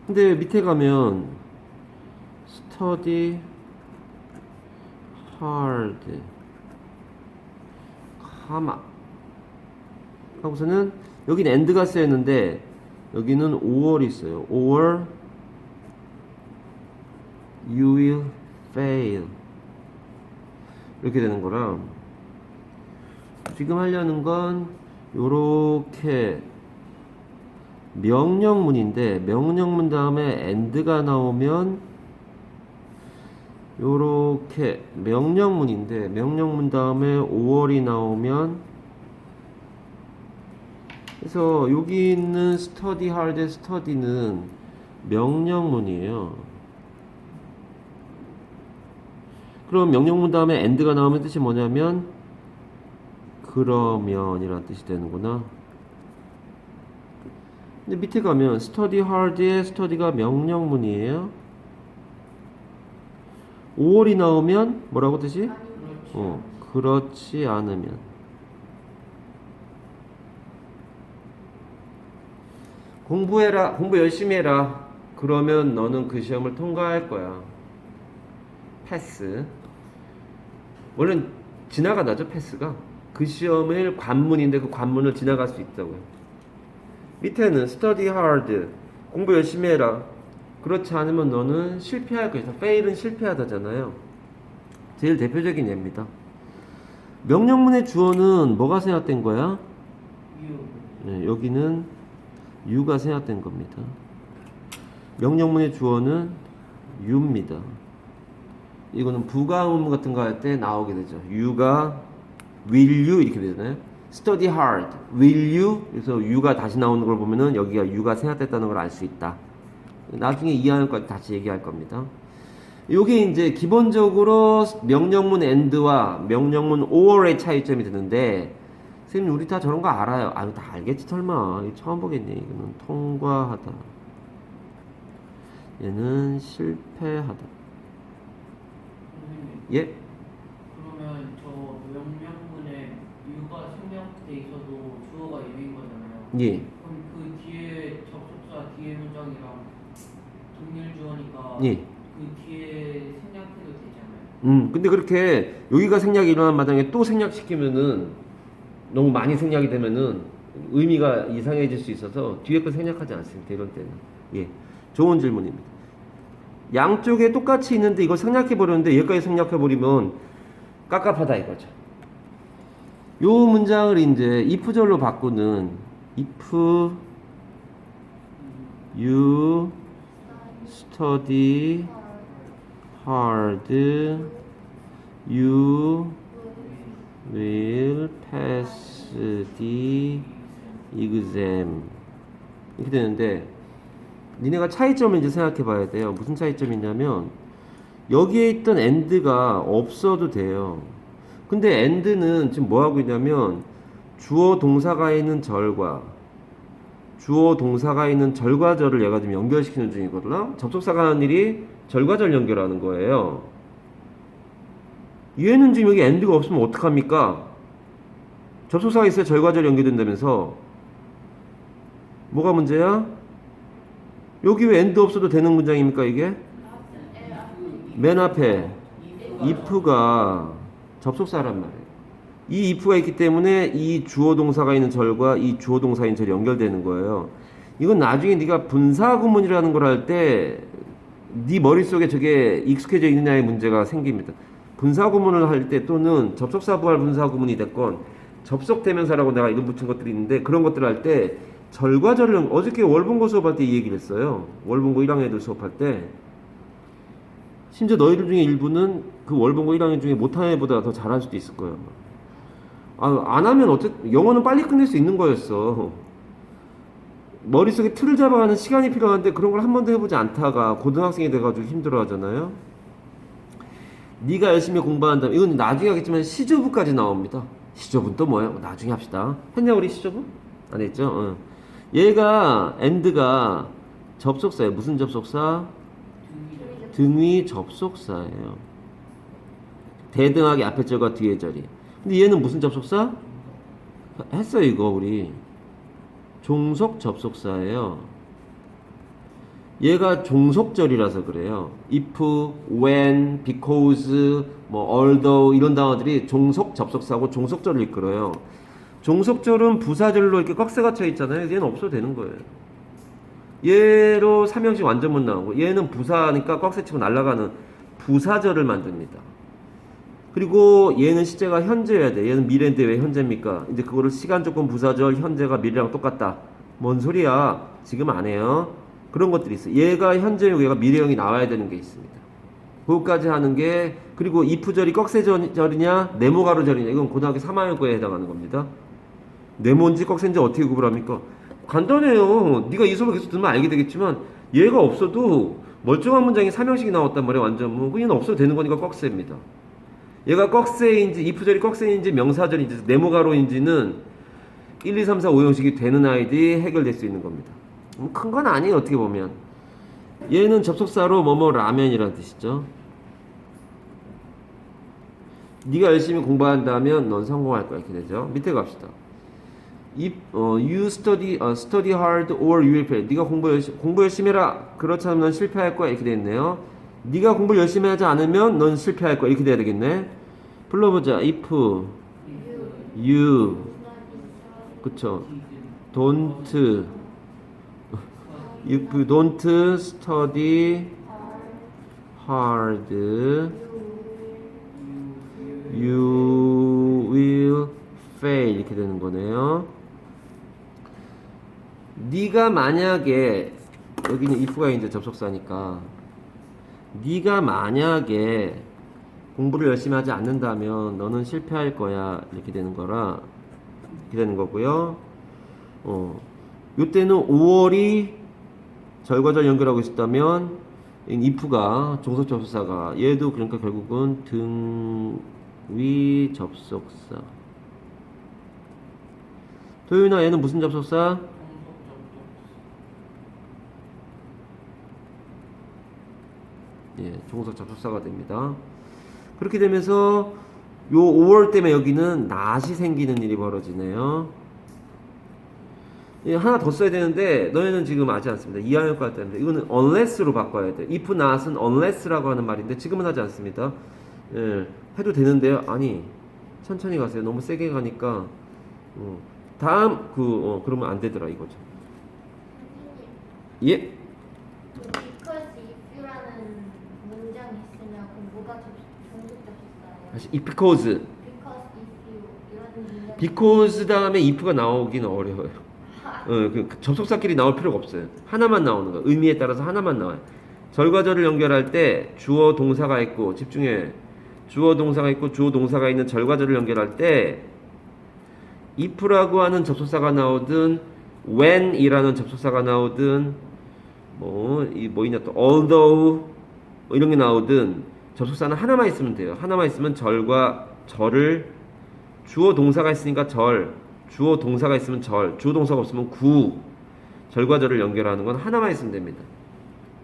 근데 밑에 가면 study hard 가마 하고서는 여기는 and가 쓰였는데 여기는 or이 있어요. or you will fail 이렇게 되는 거라 지금 하려는 건 요렇게 명령문인데 명령문 다음에 and가 나오면 요렇게 명령문인데 명령문 다음에 or이 나오면 그래서 여기 있는 study hard, study는 명령문이에요. 그럼 명령문 다음에 and가 나오면 뜻이 뭐냐면 그러면 이라는 뜻이 되는구나. 근데 밑에 가면 study hard의 study가 명령문이에요. 5월이 나오면 뭐라고 뜻이? 그렇지 않으면. 공부해라, 공부 열심히 해라. 그러면 너는 그 시험을 통과할 거야. 패스. 원래는 지나가다죠, 패스가. 그 시험을 관문인데 그 관문을 지나갈 수 있다고요. 밑에는 study hard. 공부 열심히 해라. 그렇지 않으면 너는 실패할 거야. fail은 실패하다잖아요. 제일 대표적인 예입니다. 명령문의 주어는 뭐가 생략된 거야? 네, 여기는 you가 생략된 겁니다. 명령문의 주어는 you입니다. 이거는 부가음문 같은 거 할 때 나오게 되죠. you가 will you 이렇게 되잖아요. study hard, will you? 그래서 you가 다시 나오는 걸 보면은 여기가 you가 생략됐다는 걸 알 수 있다. 나중에 이해하는 거 다시 얘기할 겁니다. 요게 이제 기본적으로 명령문 and와 명령문 or의 차이점이 드는데 선생님 우리 다 저런 거 알아요. 아, 다 알겠지 설마. 이거 처음 보겠네. 이거는 통과하다. 얘는 실패하다. 선생님, 예? 그러면 저 명령문에 유가 생략돼 있어도 주어가 유인 거잖아요. 예. 그럼 그 뒤에 접속사 뒤에 문장이랑 동일 주어니까 예. 그 뒤에 생략해도 되잖아요. 근데 그렇게 여기가 생략이 일어난 마당에 또 생략시키면은 너무 많이 생략이 되면은 의미가 이상해질 수 있어서 뒤에 거 생략하지 않습니다. 이런 때는. 예. 좋은 질문입니다. 양쪽에 똑같이 있는데 이걸 생략해버렸는데 여기까지 생략해버리면 깝깝하다 이거죠. 요 문장을 이제 if절로 바꾸는 if you study hard you will pass the exam 이렇게 되는데 니네가 차이점을 이제 생각해 봐야 돼요. 무슨 차이점이 있냐면 여기에 있던 and가 없어도 돼요. 근데 and는 지금 뭐 하고 있냐면 주어 동사가 있는 절과 주어 동사가 있는 절과 절을 얘가 지금 연결시키는 중이거든요. 접속사가 하는 일이 절과 절 연결하는 거예요. 얘는 지금 여기 and가 없으면 어떡합니까? 접속사가 있어야 절과 절 연결된다면서 뭐가 문제야? 여기 왜 and 없어도 되는 문장입니까 이게? 맨 앞에 if가 접속사란 말이에요. 이 if가 있기 때문에 이 주어 동사가 있는 절과 이 주어 동사인 절이 연결되는 거예요. 이건 나중에 네가 분사 구문이라는 걸 할 때 네 머릿속에 저게 익숙해져 있느냐의 문제가 생깁니다. 분사 구문을 할 때 또는 접속사 부할 분사 구문이 됐건 접속대명사라고 내가 이름 붙인 것들이 있는데 그런 것들을 할 때 절과 절을 어저께 월분고 수업할 때 이 얘기를 했어요. 월분고 1학년 애들 수업할 때 심지어 너희들 중에 일부는 그 월분고 1학년 중에 못하는 애보다 더 잘할 수도 있을 거예요. 안 하면 어쨌든 영어는 빨리 끝낼 수 있는 거였어. 머릿속에 틀을 잡아가는 시간이 필요한데 그런 걸 한 번도 해보지 않다가 고등학생이 돼가지고 힘들어하잖아요. 네가 열심히 공부한다면 이건 나중에 하겠지만 시조부까지 나옵니다. 시조부는 또 뭐예요? 나중에 합시다. 했냐 우리 시조부? 안 했죠? 얘가 and가 접속사예요. 무슨 접속사? 등위 접속사예요. 대등하게 앞에 절과 뒤에 절이. 근데 얘는 무슨 접속사? 했어요 이거 우리. 종속 접속사예요. 얘가 종속절이라서 그래요. if, when, because, 뭐 although 이런 단어들이 종속 접속사고 종속절을 이끌어요. 종속절은 부사절로 이렇게 꺽쇠 갇혀 있잖아요. 얘는 없어도 되는 거예요. 얘로 삼형식 완전문 나오고 얘는 부사니까 꺽쇠 치고 날아가는 부사절을 만듭니다. 그리고 얘는 시제가 현재여야 돼. 얘는 미래인데 왜 현재입니까? 이제 그거를 시간 조건 부사절 현재가 미래랑 똑같다. 뭔 소리야? 지금 안 해요. 그런 것들이 있어요. 얘가 현재형, 얘가 미래형이 나와야 되는 게 있습니다. 그것까지 하는 게, 그리고 if절이 꺽쇠절이냐 네모가로절이냐 이건 고등학교 3학년거에 해당하는 겁니다. 네모인지 꺽쇠인지 어떻게 구분합니까? 간단해요. 네가 이 수업을 계속 듣면 알게 되겠지만 얘가 없어도 멀쩡한 문장이 3형식이 나왔단 말이야. 완전문. 얘는 없어도 되는 거니까 꺽쇠입니다. 얘가 꺽쇠인지 if절이 꺽쇠인지 명사절인지 네모가로인지는 1, 2, 3, 4, 5형식이 되는 아이들이 해결될 수 있는 겁니다. 큰 건 아니에요 어떻게 보면. 얘는 접속사로 뭐뭐 라면이라는 뜻이죠. 네가 열심히 공부한다면 넌 성공할 거야 이렇게 되죠. 밑에 갑시다. You study hard or you will fail. 네가 공부 열심히 해라. 그렇지 않으면 넌 실패할 거야 이렇게 되겠네요. 네가 공부를 열심히 하지 않으면 넌 실패할 거야 이렇게 돼야 되겠네. 불러보자. If you 그쵸. Don't If you don't study hard, you will fail 이렇게 되는 거네요. 네가 만약에 여기는 if가 이제 접속사니까 네가 만약에 공부를 열심히 하지 않는다면 너는 실패할 거야 이렇게 되는 거라 이렇게 되는 거고요. 요때는 5월이 절과절 연결하고 있었다면 if가 종속 접속사가 얘도 그러니까 결국은 등위 접속사. 도윤아 얘는 무슨 접속사? 예, 종속 접속사가 됩니다. 그렇게 되면서 요 5월 때문에 여기는 낫이 생기는 일이 벌어지네요. 예, 하나 더 써야 되는데 너희는 지금 아지 않습니다. 2학년 거 할 때인데 이거는 unless로 바꿔야 돼. if not은 unless라고 하는 말인데 지금은 하지 않습니다. 예, 해도 되는데요. 아니 천천히 가세요. 너무 세게 가니까 다음 그러면 안 되더라 이거죠. 예. because if라는 문장이 있으면 그럼 뭐가 종속 접속사예요? 다시 because because if you 이런 문장. because 다음에 if가 나오기는 어려워요. 그 접속사끼리 나올 필요가 없어요. 하나만 나오는 거예요. 의미에 따라서 하나만 나와요. 절과절을 연결할 때 주어 동사가 있고 집중해. 주어 동사가 있고 주어 동사가 있는 절과절을 연결할 때 if라고 하는 접속사가 나오든 when이라는 접속사가 나오든 뭐 있냐 또 although 뭐 이런 게 나오든 접속사는 하나만 있으면 돼요. 하나만 있으면 절과 절을 주어 동사가 있으니까 절 주어 동사가 있으면 절, 주어 동사가 없으면 구, 절과 절을 연결하는 건 하나만 있으면 됩니다.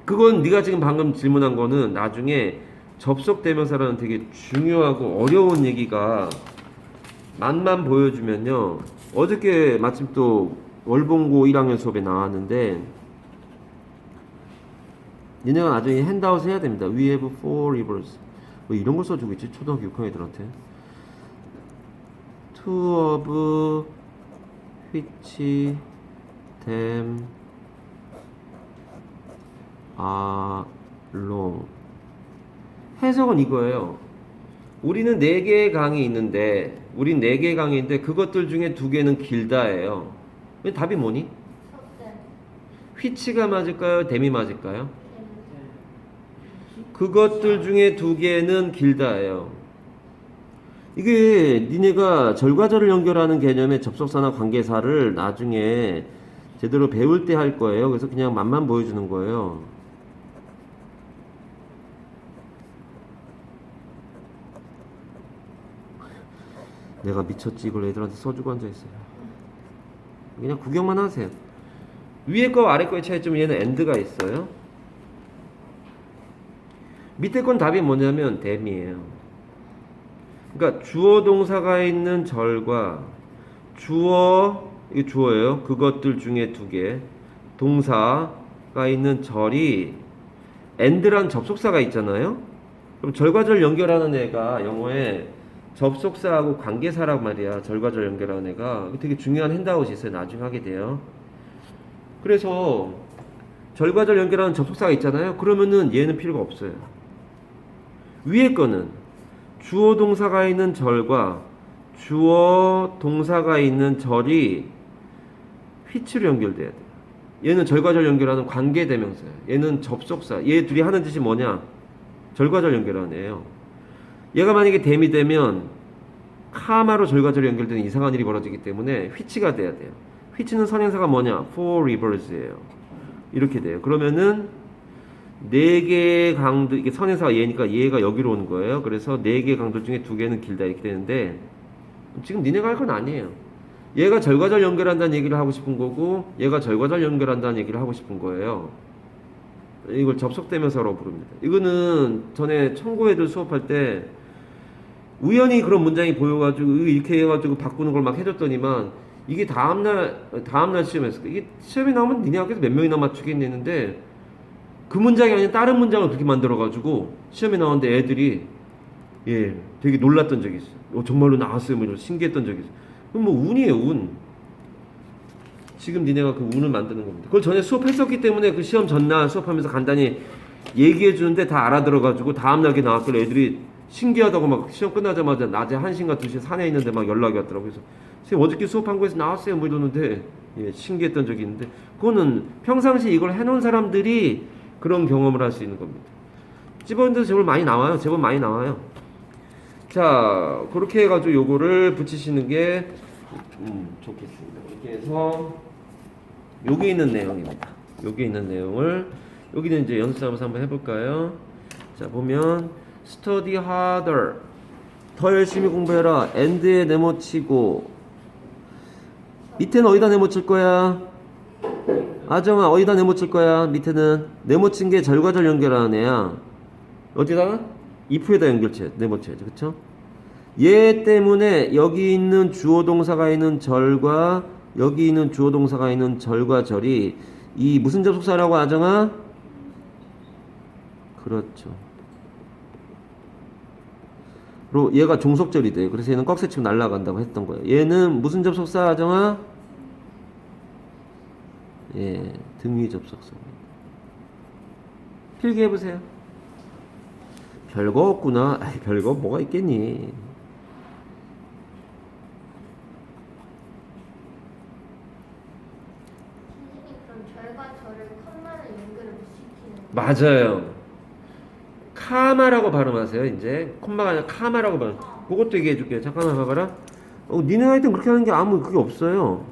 그건 네가 지금 방금 질문한 거는 나중에 접속 대명사라는 되게 중요하고 어려운 얘기가 맛만 보여주면요. 어저께 마침 또 월봉고 1학년 수업에 나왔는데 니네가 나중에 핸드아웃 해야 됩니다. We have four rivers. 뭐 이런 걸 써주고 있지 초등학교 6학년 애들한테. Two of which them are long. 해석은 이거예요. 우리는 4개의 강이 있는데 우린 4개의 강이 있는데 그것들 중에 2개는 길다예요. 답이 뭐니? which가 맞을까요? them이 맞을까요? 그것들 중에 2개는 길다예요. 이게 니네가 절과절을 연결하는 개념의 접속사나 관계사를 나중에 제대로 배울 때 할 거예요. 그래서 그냥 맛만 보여주는 거예요. 내가 미쳤지 이걸 애들한테 써주고 앉아있어요. 그냥 구경만 하세요. 위에 거와 아래 거의 차이점은 얘는 and가 있어요. 밑에 건 답이 뭐냐면 them이에요. 그러니까 주어 동사가 있는 절과 주어, 이게 주어예요. 그것들 중에 두 개. 동사가 있는 절이 and란 접속사가 있잖아요. 그럼 절과 절 연결하는 애가 영어에 접속사하고 관계사라고 말이야. 절과 절 연결하는 애가 되게 중요한 핸드아웃이 있어요. 나중에 하게 돼요. 그래서 절과 절 연결하는 접속사가 있잖아요. 그러면은 얘는 필요가 없어요. 위에 거는 주어 동사가 있는 절과 주어 동사가 있는 절이 which로 연결돼야 돼요. 얘는 절과 절 연결하는 관계대명사예요. 얘는 접속사. 얘 둘이 하는 짓이 뭐냐? 절과 절 연결하는 애예요. 얘가 만약에 them이 되면 카마로 절과 절 연결되는 이상한 일이 벌어지기 때문에 which가 돼야 돼요. which는 선행사가 뭐냐? four rivers예요. 이렇게 돼요. 그러면은 네 개의 강도, 이게 선행사가 얘니까 얘가 여기로 오는 거예요. 그래서 네 개의 강도 중에 두 개는 길다 이렇게 되는데 지금 니네가 할 건 아니에요. 얘가 절과 절 연결한다는 얘기를 하고 싶은 거고 얘가 절과 절 연결한다는 얘기를 하고 싶은 거예요. 이걸 접속대명사라고 부릅니다. 이거는 전에 청고애들 수업할 때 우연히 그런 문장이 보여가지고 이렇게 해가지고 바꾸는 걸 막 해줬더니만 이게 다음날 시험에서 이게 시험에 나오면 니네 학교에서 몇 명이나 맞추겠니 했는데 그 문장이 아닌 다른 문장을 그렇게 만들어가지고 시험에 나왔는데 애들이 예 되게 놀랐던 적이 있어요. 정말로 나왔어요. 뭐 이런 신기했던 적이 있어요. 그럼 뭐 운이에요, 운. 지금 니네가 그 운을 만드는 겁니다. 그걸 전에 수업했었기 때문에 그 시험 전날 수업하면서 간단히 얘기해 주는데 다 알아들어가지고 다음날 나왔길래 애들이 신기하다고 막 시험 끝나자마자 낮에 1시인가 2시에 산에 있는데 막 연락이 왔더라고요. 그래서 선생님 어저께 수업한 거에서 나왔어요 뭐 이러는데 예, 신기했던 적이 있는데 그거는 평상시 이걸 해놓은 사람들이 그런 경험을 할 수 있는 겁니다. 집어넣는데도 제법 많이 나와요. 제법 많이 나와요. 자, 그렇게 해가지고 요거를 붙이시는 게 좋겠습니다. 이렇게 해서 여기 있는 내용입니다. 여기 있는 내용을 여기는 이제 연습하면서 한번 해볼까요? 자, 보면 study harder 더 열심히 공부해라. and에 네모치고 밑에는 어디다 네모칠 거야? 아정아 어디다 네모칠 거야? 밑에는 네모친 게 절과 절 연결하는 애야. 어디다가? if에다 연결체 네모쳐야죠. 그쵸? 얘 때문에 여기 있는 주어 동사가 있는 절과 여기 있는 주어 동사가 있는 절과 절이 이 무슨 접속사라고 아정아? 그렇죠. 그리고 얘가 종속절이 돼요. 그래서 얘는 꺽쇠치고 날아간다고 했던 거예요. 얘는 무슨 접속사 아정아? 예, 등위 접속사입니다. 필기해보세요. 별거 없구나. 아이, 별거 뭐가 있겠니? 선생님 그럼 절과 절을 컴마를 연결을 못 시키는 맞아요. 카마라고 발음하세요. 이제 콤마가 아니라 카마라고 발음. 그것도 얘기해 줄게요. 잠깐만 봐봐라. 니네 하여튼 그렇게 하는 게 아무 그게 없어요.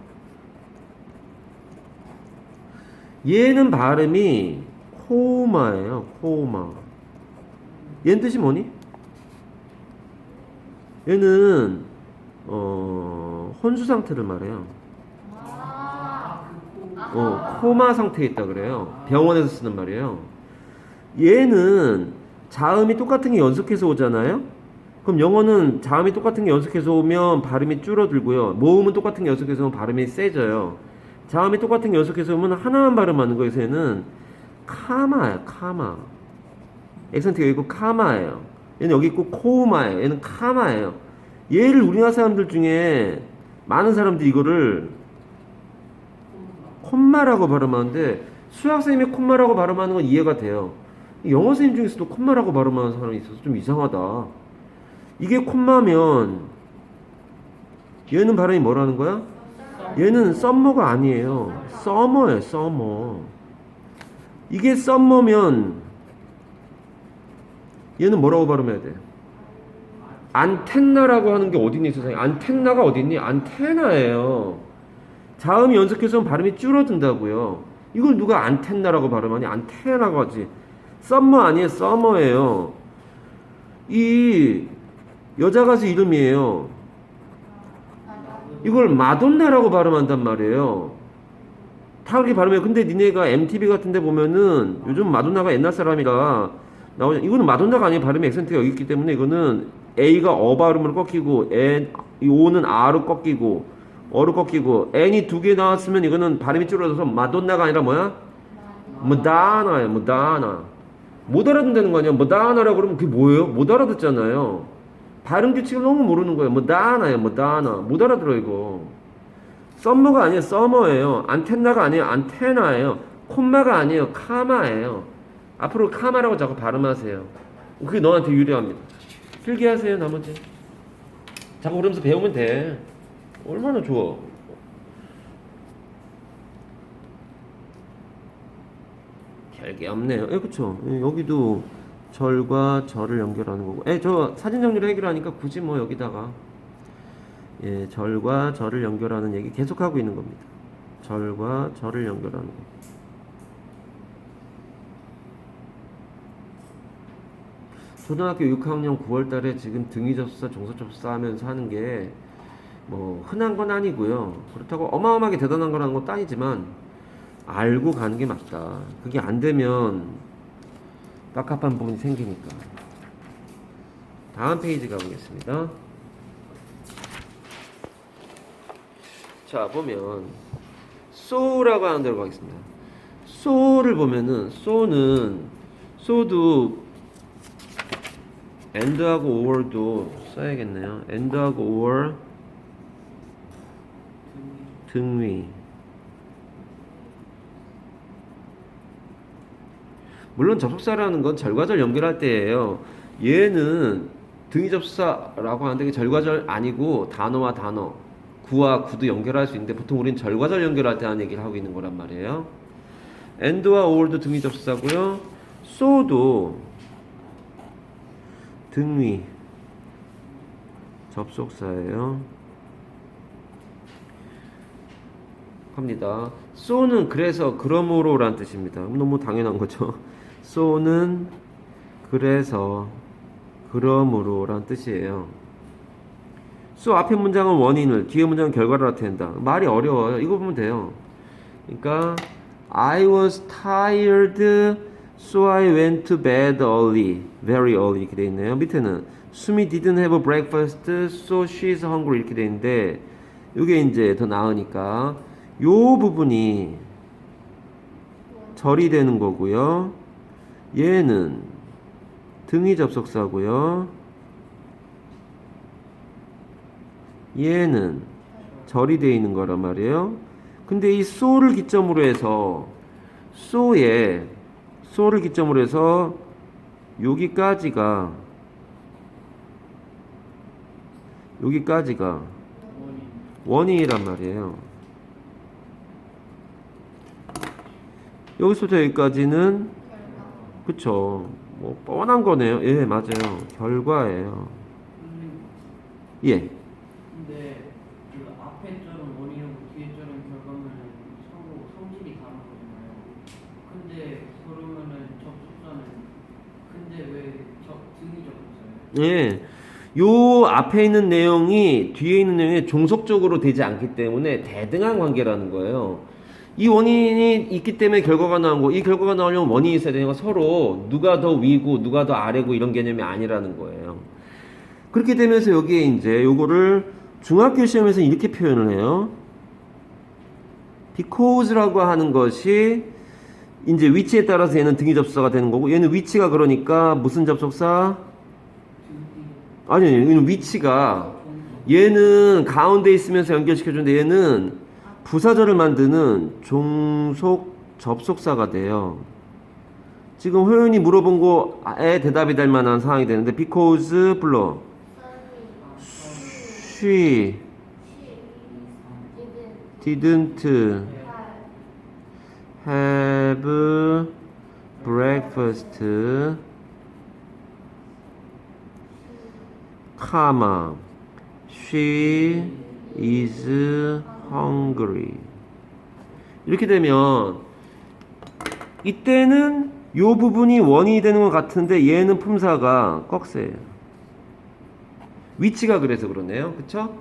얘는 발음이 코마예요. 코마. 얘는 뜻이 뭐니? 얘는 혼수 상태를 말해요. 코마 상태에 있다 그래요. 병원에서 쓰는 말이에요. 얘는 자음이 똑같은 게 연속해서 오잖아요. 그럼 영어는 자음이 똑같은 게 연속해서 오면 발음이 줄어들고요. 모음은 똑같은 게 연속해서 오면 발음이 세져요. 자음이 똑같은 게 연속해서 오면 하나만 발음하는 거에서 얘는 카마예요. 카마. 액센트가 여기 있고 카마예요. 얘는 여기 있고 코우마예요. 얘는 카마예요. 얘를 우리나라 사람들 중에 많은 사람들이 이거를 콤마라고 발음하는데 수학생님이 콤마라고 발음하는 건 이해가 돼요. 영어 선생님 중에서도 콤마라고 발음하는 사람이 있어서 좀 이상하다. 이게 콤마면 얘는 발음이 뭐라는 거야? 얘는 썸머가 아니에요. 서머예요. 서머. 이게 썸머면 얘는 뭐라고 발음해야 돼? 안텐나라고 하는 게 어딨니 세상에? 안텐나가 어딨니? 안테나예요. 자음이 연속해서 발음이 줄어든다고요. 이걸 누가 안텐나라고 발음하니? 안테나라고 하지. 썸머 아니에요. 서머예요. 이 여자 가수 이름이에요. 이걸 마돈나라고 발음한단 말이에요. 다 그렇게 발음해요. 근데 니네가 MTV 같은 데 보면은 요즘 마돈나가 옛날 사람이라 나오죠. 이거는 마돈나가 아니에요. 발음이 액센트가 여기 있기 때문에 이거는 A가 어 발음으로 꺾이고 이 O는 R로 꺾이고 어로 꺾이고 N이 두 개 나왔으면 이거는 발음이 줄어들어서 마돈나가 아니라 뭐야? 무다나예요. 무다나. 못 알아듣는다는 거 아니야. 무다나라고 그러면 그게 뭐예요? 못 알아듣잖아요. 발음 규칙을 너무 모르는 거예요. 무다나예요. 무다나. 못 알아들어 이거. 썸머가 아니에요. 서머예요. 안텐나가 아니에요. 안테나예요. 콤마가 아니에요. 카마예요. 앞으로 카마라고 자꾸 발음하세요. 그게 너한테 유리합니다. 필기하세요. 나머지. 자꾸 그러면서 배우면 돼. 얼마나 좋아. 별게 없네요. 그쵸. 여기도 절과 절을 연결하는 거고. 저 사진 정리를 해결하니까 굳이 뭐 여기다가 절과 절을 연결하는 얘기 계속하고 있는 겁니다. 절과 절을 연결하는 거. 초등학교 6학년 9월 달에 지금 등위 접수사, 종속 접수사 하면서 하는 게 뭐 흔한 건 아니고요. 그렇다고 어마어마하게 대단한 거라는 것도 아니지만 알고 가는 게 맞다. 그게 안 되면 깝깝한 부분이 생기니까. 다음 페이지 가보겠습니다. 자, 보면 so라고 하는 데로 가겠습니다. so를 보면은 so도 and하고 or도 써야겠네요. and하고 or 등위. 물론 접속사라는 건 절과절 연결할 때예요. 얘는 등위 접속사라고 하는데 그게 절과절 아니고 단어와 단어, 구와 구도 연결할 수 있는데 보통 우리는 절과절 연결할 때 하는 얘기를 하고 있는 거란 말이에요. and와 or도 등위 접속사고요. so도 등위 접속사예요. 합니다. so는 그래서 그러므로란 뜻입니다. 너무 당연한 거죠. so는 그래서 그러므로란 뜻이에요. so 앞에 문장은 원인을, 뒤에 문장은 결과를 나타낸다. 말이 어려워요. 이거 보면 돼요. 그러니까 I was tired, so I went to bed early, very early 이렇게 돼 있네요. 밑에는 수미 didn't have breakfast, so she's hungry 이렇게 돼 있는데 이게 이제 더 나으니까 요 부분이 절이 되는 거고요. 얘는 등위 접속사고요. 얘는 절이 되어 있는 거란 말이에요. 근데 이 so를 기점으로 해서 so를 기점으로 해서 여기까지가 원인이란 말이에요. 여기서부터 여기까지는 그쵸, 뭐 뻔한 거네요. 예, 맞아요. 결과예요. 예. 근데 그 앞에 절은 원인이고 뒤에 절은 결과면 서로 성질이 다른 거잖아요. 근데 그러면은 접속사는 근데 왜 등이 접속사예요? 예. 요 앞에 있는 내용이 뒤에 있는 내용에 종속적으로 되지 않기 때문에 대등한 관계라는 거예요. 이 원인이 있기 때문에 결과가 나오고 이 결과가 나오려면 원인이 있어야 되는 건 서로 누가 더 위고 누가 더 아래고 이런 개념이 아니라는 거예요. 그렇게 되면서 여기에 이제 요거를 중학교 시험에서 이렇게 표현을 해요. because라고 하는 것이 이제 위치에 따라서 얘는 등위 접속사가 되는 거고 얘는 위치가 그러니까 무슨 접속사? 아니, 얘는 위치가 얘는 가운데 있으면서 연결시켜주는데 얘는 부사절을 만드는 종속 접속사가 돼요. 지금 호연이 물어본 거에 대답이 될 만한 상황이 되는데 because 불러 she didn't have breakfast, comma she is hungry. 이렇게 되면 이때는 요 부분이 원인이 되는 것 같은데 얘는 품사가 꺽쇠예요. 위치가 그래서 그러네요. 그쵸?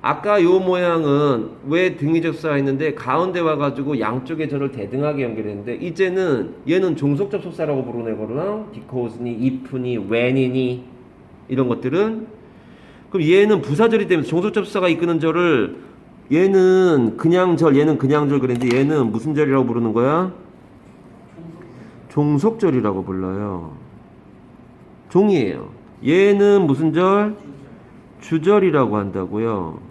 아까 요 모양은 왜 등위접수가 했는데 가운데 와가지고 양쪽의 절을 대등하게 연결했는데 이제는 얘는 종속 접속사라고 부르는 애거든. because니, if니, when이니 이런 것들은. 그럼 얘는 부사절이 되면서 종속 접속사가 이끄는 절을 얘는 그냥 절, 얘는 그냥 절 그랬는데 얘는 무슨 절이라고 부르는 거야? 종속절이라고 불러요. 종이에요. 얘는 무슨 절? 주절이라고 한다고요.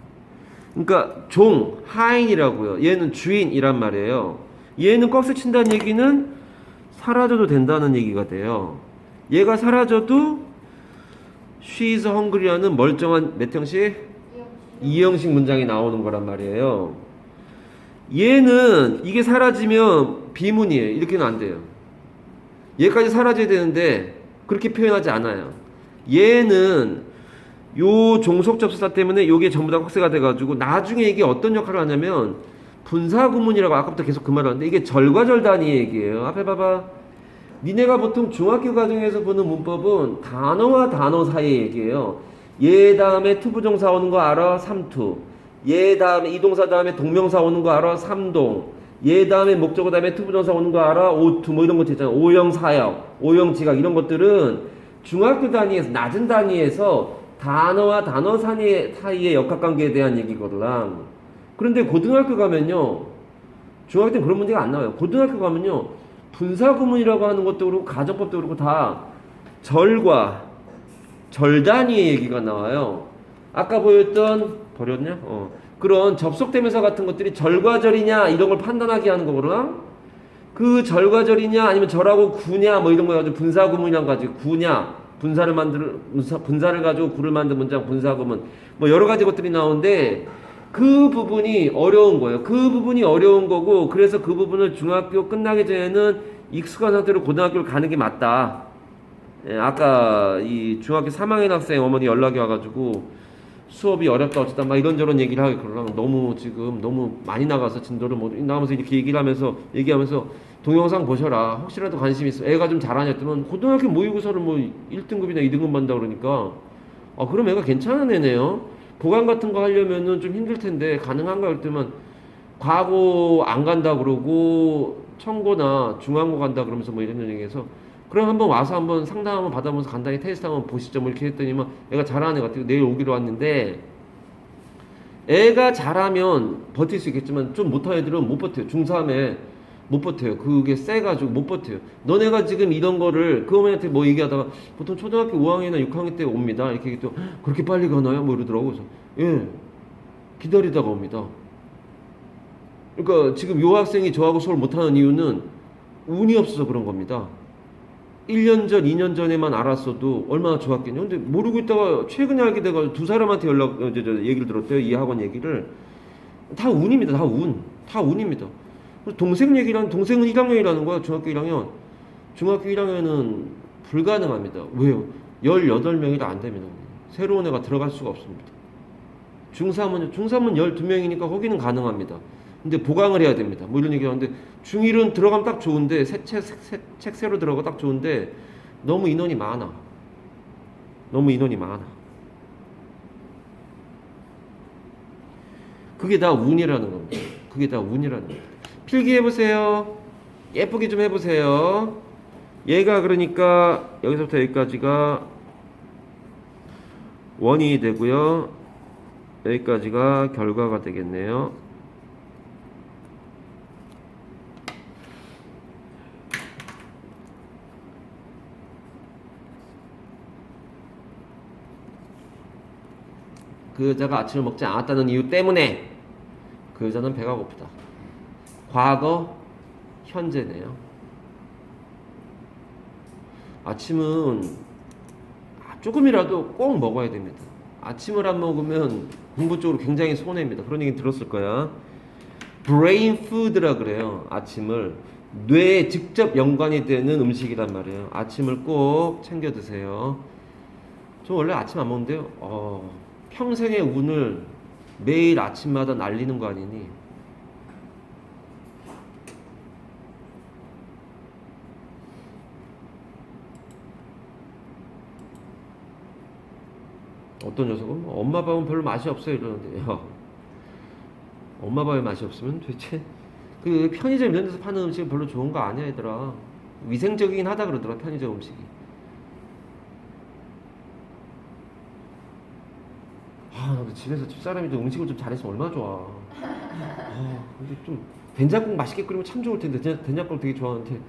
그러니까 종, 하인이라고요. 얘는 주인이란 말이에요. 얘는 꺽쇠 친다는 얘기는 사라져도 된다는 얘기가 돼요. 얘가 사라져도 she's hungry라는 멀쩡한 몇 형식? 2형식 문장이 나오는 거란 말이에요. 얘는 이게 사라지면 비문이에요. 이렇게는 안 돼요. 얘까지 사라져야 되는데 그렇게 표현하지 않아요. 얘는 요 종속 접속사 때문에 요게 전부 다 꺽쇠가 돼가지고 나중에 이게 어떤 역할을 하냐면 분사구문이라고 아까부터 계속 그 말을 하는데 이게 절과 절 단위 얘기예요. 앞에 봐봐. 니네가 보통 중학교 과정에서 보는 문법은 단어와 단어 사이의 얘기예요. 얘 다음에 투부정사 오는 거 알아? 삼투. 얘 다음에 이동사 다음에 동명사 오는 거 알아? 삼동. 얘 다음에 목적어 다음에 투부정사 오는 거 알아? 오투. 뭐 이런 거 있잖아. 오형 사역, 오형 지각 이런 것들은 중학교 단위에서 낮은 단위에서 단어와 단어 사이의 역학관계에 대한 얘기거든. 그런데 고등학교 가면요. 중학교 때는 그런 문제가 안 나와요. 고등학교 가면요. 분사구문이라고 하는 것도 그렇고 가정법도 그렇고 다 절과 절 단위의 얘기가 나와요. 아까 보였던 버렸냐? 그런 접속대명사 같은 것들이 절과 절이냐 이런 걸 판단하게 하는 거거든. 그 절과 절이냐 아니면 절하고 구냐 뭐 이런 거 가지고 분사구문이랑 가지고 구냐 분사를 가지고 구를 만든 문장 분사구문 뭐 여러 가지 것들이 나오는데 그 부분이 어려운 거예요. 그 부분이 어려운 거고 그래서 그 부분을 중학교 끝나기 전에는 익숙한 상태로 고등학교를 가는 게 맞다. 예, 아까 이 중학교 3학년 학생 어머니 연락이 와가지고 수업이 어렵다 어쩌다 막 이런저런 얘기를 하고 그러랑 너무 지금 너무 많이 나가서 진도를 못 나가면서 이렇게 얘기하면서 동영상 보셔라. 혹시라도 관심 있어. 애가 좀 잘하냐 했더니 고등학교 모의고사를 뭐 1등급이나 2등급 만다 그러니까 그럼 애가 괜찮은 애네요. 보강 같은 거 하려면은 좀 힘들 텐데 가능한가 그랬더니 과고 안 간다 그러고 청고나 중앙고 간다 그러면서 뭐 이런 얘기해서 그럼 한번 와서 한번 상담 한번 받아보면서 간단히 테스트 한번 보시죠 뭐 이렇게 했더니만 애가 잘하는 애 같아요. 내일 오기로 왔는데 애가 잘하면 버틸 수 있겠지만 좀 못한 애들은 못 버텨요. 중3에 못 버텨요. 그게 세가지고 못 버텨요. 너네가 지금 이런 거를 그 어머니한테 뭐 얘기하다가 보통 초등학교 5학년이나 6학년 때 옵니다. 이렇게 얘기했더니 그렇게 빨리 가나요? 뭐 이러더라고. 그래서 예 기다리다가 옵니다. 그러니까 지금 요 학생이 저하고 수업을 못하는 이유는 운이 없어서 그런 겁니다. 1년 전, 2년 전에만 알았어도 얼마나 좋았겠냐. 근데 모르고 있다가 최근에 알게 돼가지고 두 사람한테 얘기를 들었대요. 이 학원 얘기를. 다 운입니다. 다 운. 다 운입니다. 동생 얘기란, 동생은 1학년이라는 거야. 중학교 1학년. 중학교 1학년은 불가능합니다. 왜요? 18명이라 안 됩니다. 새로운 애가 들어갈 수가 없습니다. 중3은 12명이니까 거기는 가능합니다. 근데 보강을 해야 됩니다. 뭐 이런 얘기 하는데 중1은 들어가면 딱 좋은데 책 새로 들어가 딱 좋은데 너무 인원이 많아. 너무 인원이 많아. 그게 다 운이라는 겁니다. 그게 다 운이라는 겁니다. 필기해보세요. 예쁘게 좀 해보세요. 얘가 그러니까 여기서부터 여기까지가 원이 되고요. 여기까지가 결과가 되겠네요. 그 여자가 아침을 먹지 않았다는 이유 때문에 그 여자는 배가 고프다. 과거, 현재네요. 아침은 조금이라도 꼭 먹어야 됩니다. 아침을 안 먹으면 공부 쪽으로 굉장히 손해입니다. 그런 얘기 들었을 거야. brain food라 그래요. 아침을 뇌에 직접 연관이 되는 음식이란 말이에요. 아침을 꼭 챙겨 드세요. 저 원래 아침 안 먹는데요. 평생의 운을 매일 아침마다 날리는 거 아니니? 어떤 녀석은 엄마 밥은 별로 맛이 없어요 이러는데 야, 엄마 밥에 맛이 없으면 도대체 그 편의점 이런 데서 파는 음식은 별로 좋은 거 아니야 얘들아. 위생적이긴 하다 그러더라 편의점 음식이. 아 나도 집에서 집사람이 좀 음식을 좀 잘했으면 얼마나 좋아. 아 근데 좀 된장국 맛있게 끓이면 참 좋을 텐데 된장국 되게 좋아하는데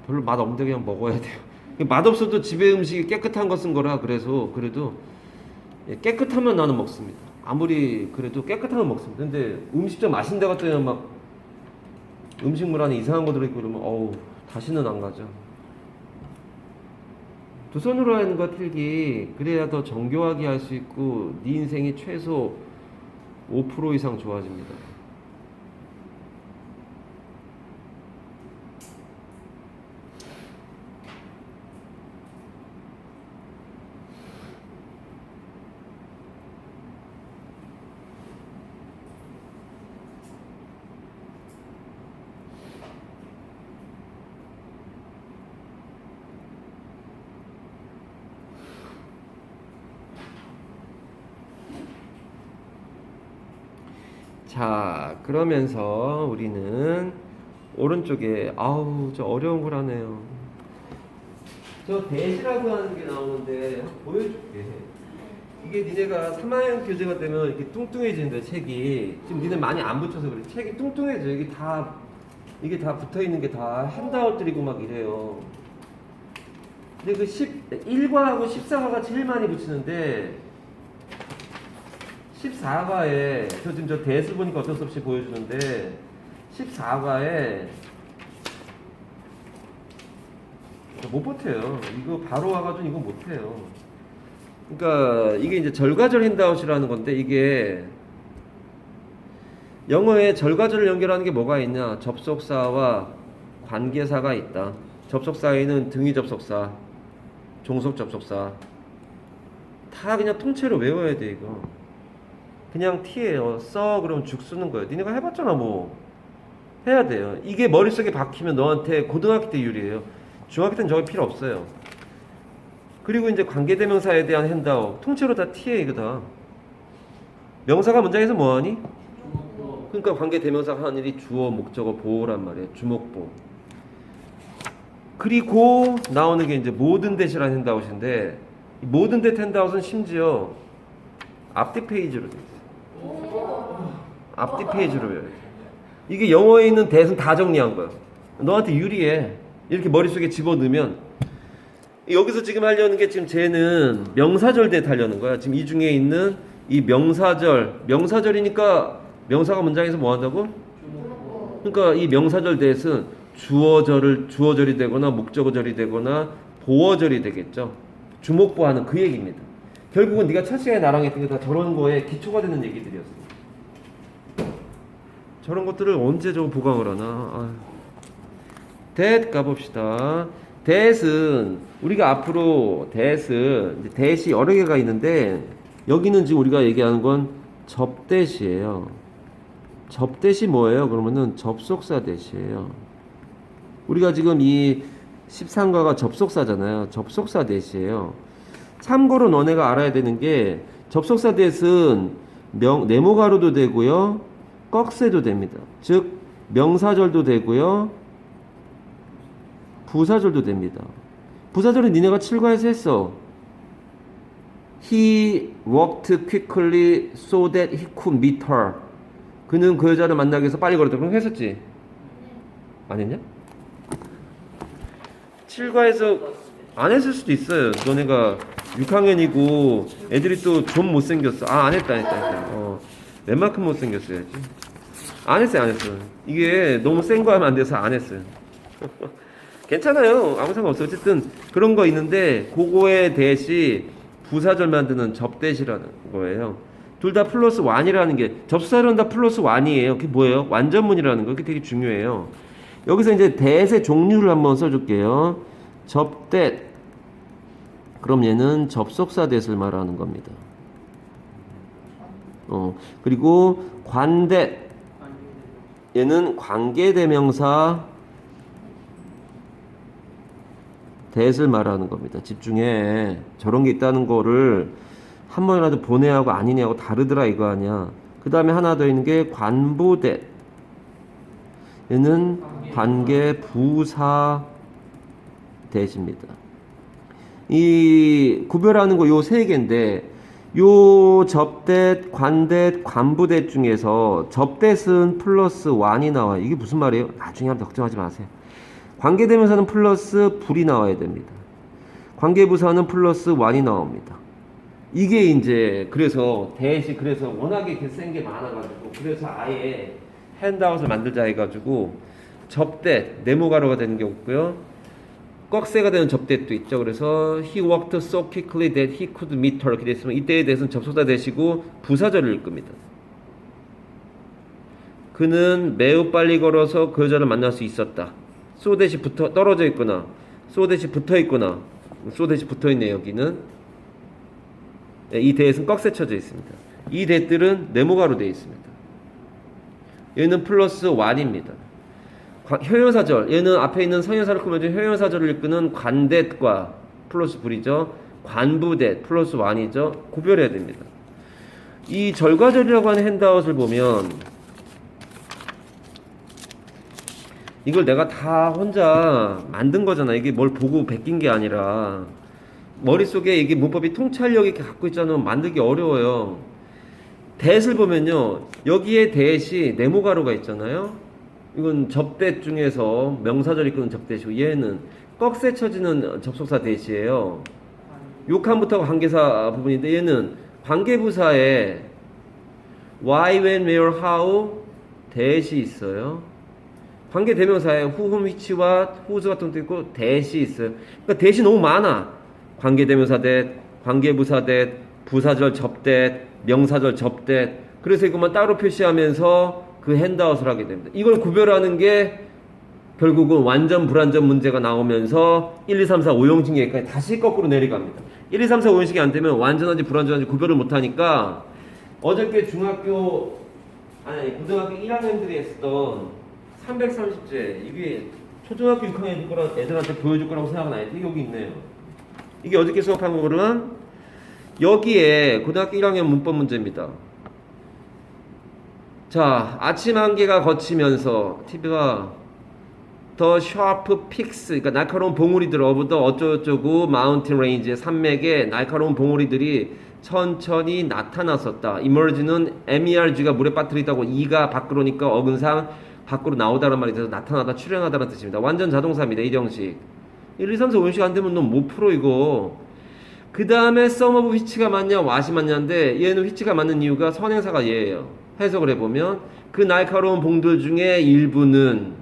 별로 맛 없는데 그냥 먹어야 돼요. 맛없어도 집에 음식이 깨끗한 거 쓴 거라 그래서 그래도 깨끗하면 나는 먹습니다. 아무리 그래도 깨끗한 건 먹습니다. 근데 음식점 맛있는 데 갔더니 막 음식물 안에 이상한 거 들어있고 그러면 어우 다시는 안 가죠. 두 손으로 하는 거 필기 그래야 더 정교하게 할 수 있고 네 인생이 최소 5% 이상 좋아집니다. 자, 그러면서 우리는 오른쪽에 아우 저 어려운 걸 하네요. 저 대시라고 하는 게 나오는데 한번 보여줄게. 이게 니네가 3학년 교재가 되면 이렇게 뚱뚱해지는데 책이 지금 니네 많이 안 붙여서 그래. 책이 뚱뚱해져. 이게 다 붙어 있는 게 다 핸드아웃들이고 막 이래요. 근데 그 1과하고 14과가 제일 많이 붙이는데 14과에 저 지금 저 대수 보니까 어쩔 수 없이 보여주는데 14과에 못 버텨요. 이거 바로 와가지고 이거 못해요. 그러니까 이게 이제 절과절 핸드아웃이라는 건데 이게 영어에 절과절을 연결하는 게 뭐가 있냐? 접속사와 관계사가 있다. 접속사에는 등위 접속사, 종속 접속사 다 그냥 통째로 외워야 돼 이거. 그냥 T예요. 써 그러면 죽 쓰는 거예요. 니네가 해봤잖아 뭐. 해야 돼요. 이게 머릿속에 박히면 너한테 고등학교 때 유리해요. 중학교 때는 저게 필요 없어요. 그리고 이제 관계대명사에 대한 핸드아웃 통째로 다 T예요 이거 다. 명사가 문장에서 뭐하니? 그러니까 관계대명사가 하는 일이 주어, 목적어, 보호란 말이에요. 주목보. 그리고 나오는 게 이제 모든 대시라는 핸드아웃인데 이 모든 대 핸드아웃은 심지어 앞뒤 페이지로 돼 있어요. 앞뒤 페이지로 외워야 돼. 이게 영어에 있는 대는 다 정리한 거야. 너한테 유리해. 이렇게 머릿속에 집어넣으면 여기서 지금 하려는 게 지금 쟤는 명사절 대 하려는 거야. 지금 이 중에 있는 이 명사절이니까 명사가 문장에서 뭐 한다고? 그러니까 이 명사절 대는 주어절이 되거나 목적어절이 되거나 보어절이 되겠죠. 주목보하는 그 얘기입니다. 결국은 네가 첫 시간에 나랑 했던 게 다 저런 거에 기초가 되는 얘기들이었어. 저런 것들을 언제 저거 보강을 하나. that 가봅시다. that은 우리가 앞으로 that이 여러 개가 있는데 여기는 지금 우리가 얘기하는 건 접that이에요. 접that이 뭐예요? 그러면은 접속사 that이에요. 우리가 지금 이 13과가 접속사잖아요. 접속사 that이에요. 참고로 너네가 알아야 되는 게 접속사 that은 네모가로도 되고요. 꺽쇠도 됩니다. 즉 명사절도 되고요. 부사절도 됩니다. 부사절은 니네가 7과에서 했어. He walked quickly so that he could meet her. 그는 그 여자를 만나기 위해서 빨리 걸었다. 그럼 했었지? 안 했냐? 7과에서 안 했을 수도 있어요. 너네가 6학년이고 애들이 또 좀 못생겼어. 안 했다. 웬만큼 못생겼어야지. 안 했어요. 이게 너무 센 거 하면 안 돼서 안 했어요. 괜찮아요. 아무 상관없어요. 어쨌든 그런 거 있는데 그거의 대시 부사절 만드는 접대시라는 거예요. 둘 다 플러스 1이라는 게 접사절은 다 플러스 1이에요. 그게 뭐예요? 완전문이라는 거. 그게 되게 중요해요. 여기서 이제 대의 종류를 한번 써줄게요. 접대. 그럼 얘는 접속사 대를 말하는 겁니다. 그리고 관대. 얘는 관계대명사 that을 말하는 겁니다. 집중해. 저런 게 있다는 거를 한 번이라도 보내하고 아니냐고 다르더라 이거 아니야. 그 다음에 하나 더 있는 게 관부 that. 얘는 관계 부사 that입니다. 이 구별하는 거 요 세 개인데 요 접댓, 관댓, 관부댓 중에서 접댓은 플러스 1이 나와요. 이게 무슨 말이에요? 나중에 한번 걱정하지 마세요. 관계대명사는 플러스 불이 나와야 됩니다. 관계부사는 플러스 1이 나옵니다. 이게 이제 그래서 대시 그래서 워낙에 센 게 많아가지고 그래서 아예 핸드아웃을 만들자 해가지고 접댓 네모가로가 되는 게 없고요. 꺽쇠가 되는 접댓도 있죠. 그래서 he walked so quickly that he could meet her 이렇게 됐으면 이때에 대해서는 접속사 대시고 부사절을 읽습니다. 그는 매우 빨리 걸어서 그 여자를 만날 수 있었다. so that이 떨어져 있거나 so that이 붙어 있거나 so that이 붙어 있네요. 여기는 이 that은 꺽쇠 쳐져 있습니다. 이 that들은 네모가로 되어 있습니다. 얘는 플러스 1입니다. 형용사절 얘는 앞에 있는 성형사를 꾸며준 형용사절을 이끄는 관댓과 플러스 불이죠. 관부댓 플러스 1이죠. 구별해야 됩니다. 이 절과절이라고 하는 핸드아웃을 보면 이걸 내가 다 혼자 만든 거잖아. 이게 뭘 보고 베낀 게 아니라 머릿속에 이게 문법이 통찰력 있게 갖고 있잖아요. 만들기 어려워요. that을 보면요. 여기에 that이 네모가로가 있잖아요. 이건 접댓 중에서 명사절 이끄는 접댓이고 얘는 꺽쇠 쳐지는 접속사 that이에요. 요 칸부터가 관계사 부분인데 얘는 관계부사에 why, when, where, how that이 있어요. 관계대명사에 who, whom, which와 whose 같은 것도 있고 that이 있어요. 그러니까 that이 너무 많아. 관계대명사 that, 관계부사 that, 부사절 접댓, 명사절 접댓. 그래서 이것만 따로 표시하면서 그 핸드아웃을 하게 됩니다. 이걸 구별하는 게 결국은 완전 불완전 문제가 나오면서 1, 2, 3, 4, 5형식에까지 다시 거꾸로 내려갑니다. 1, 2, 3, 4, 5형식이 안 되면 완전한지 불완전한지 구별을 못하니까 어저께 고등학교 1학년들이 했었던 330제 이게 초등학교 6학년 애들한테 보여줄 거라고 생각은 안 했는데 여기 있네요. 이게 어저께 수업한 거는 여기에 고등학교 1학년 문법 문제입니다. 자, 아침 안개가 거치면서 TV가 더 샤프 픽스, 그러니까 날카로운 봉우리들 어부더 어쩌고저쩌고 마운틴 레인지의 산맥에 날카로운 봉우리들이 천천히 나타났었다. emerge는 MERG가 물에 빠뜨리다고 E가 밖으로니까 어근상 밖으로 나오다란 말이 돼서 나타나다, 출현하다는 뜻입니다. 완전 자동사입니다. 1형식. 1, 2, 3, 4, 5형식 안 되면 너 못 풀어 이거. 그 다음에 some of which가 맞냐, what이 맞냐인데 얘는 which가 맞는 이유가 선행사가 얘예요. 해석을 해보면 그 날카로운 봉들 중에 일부는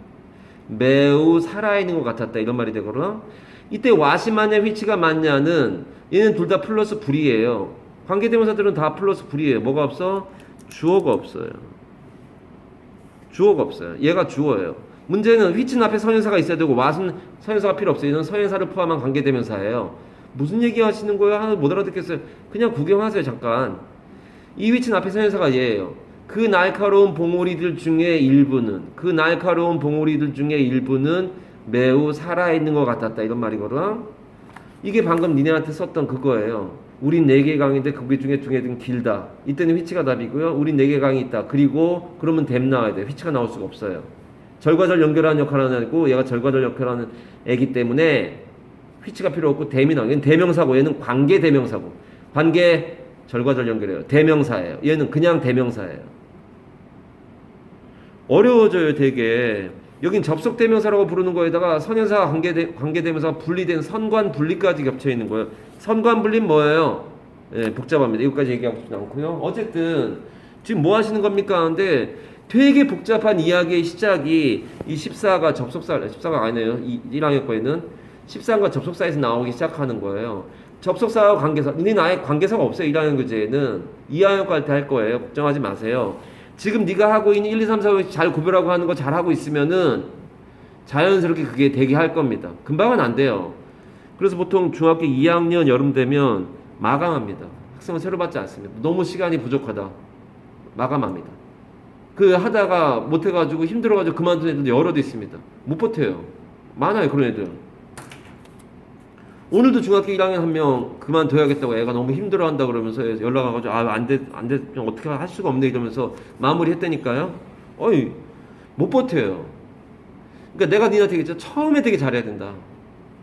매우 살아있는 것 같았다 이런 말이 되거든. 이때 what이 맞냐 which가 맞냐는 얘는 둘 다 플러스 불이에요. 관계대명사들은 다 플러스 불이에요. 뭐가 없어? 주어가 없어요. 주어가 없어요. 얘가 주어예요. 문제는 which는 앞에 선행사가 있어야 되고 what은 선행사가 필요 없어요. 얘는 선행사를 포함한 관계대명사예요. 무슨 얘기 하시는 거예요? 하나 못 알아듣겠어요. 그냥 구경하세요 잠깐. 이 which는 앞에 선행사가 얘예요. 그 날카로운 봉우리들 중에 일부는 매우 살아있는 것 같았다 이런 말이거든. 이게 방금 니네한테 썼던 그거예요. 우린 4개 강인데 그 중에 2개는 길다. 이때는 which가 답이고요. 우린 4개 강이 있다. 그리고 그러면 them 나와야 돼. which가 나올 수가 없어요. 절과절 연결하는 역할을 하는 애고 얘가 절과절 역할을 하는 애기 때문에 which가 필요 없고 them이 나와요. 얘는 대명사고 얘는 관계 대명사고 관계 절과절 연결해요. 대명사예요. 얘는 그냥 대명사예요. 어려워져요 되게. 여긴 접속대명사라고 부르는 거에다가 선행사 관계대명사가 분리된 선관분리까지 겹쳐있는 거예요. 선관분리는 뭐예요? 예, 복잡합니다. 이것까지 얘기하고 싶지 않고요. 어쨌든 지금 뭐 하시는 겁니까? 하는데 되게 복잡한 이야기의 시작이 이 14가 14가 아니네요. 1학년 거에는 13과 접속사에서 나오기 시작하는 거예요. 접속사와 관계사. 니는 아예 관계사가 없어요. 1학년 교재에는. 2학년 거 할 때 할 거예요. 걱정하지 마세요. 지금 네가 하고 있는 1, 2, 3, 4, 5 잘 구별하고 하는 거 잘하고 있으면은 자연스럽게 그게 되게 할 겁니다. 금방은 안 돼요. 그래서 보통 중학교 2학년 여름 되면 마감합니다. 학생은 새로 받지 않습니다. 너무 시간이 부족하다. 마감합니다. 그 하다가 못해가지고 힘들어가지고 그만둔 애들도 여럿 있습니다. 못 버텨요. 많아요 그런 애들. 오늘도 중학교 1학년 한 명 그만둬야겠다고 애가 너무 힘들어한다 그러면서 연락 와가지고 안돼 좀 어떻게 할 수가 없네 이러면서 마무리했다니까요. 어이 못 버텨요. 그러니까 내가 니네한테 얘기했죠. 처음에 되게 잘해야 된다.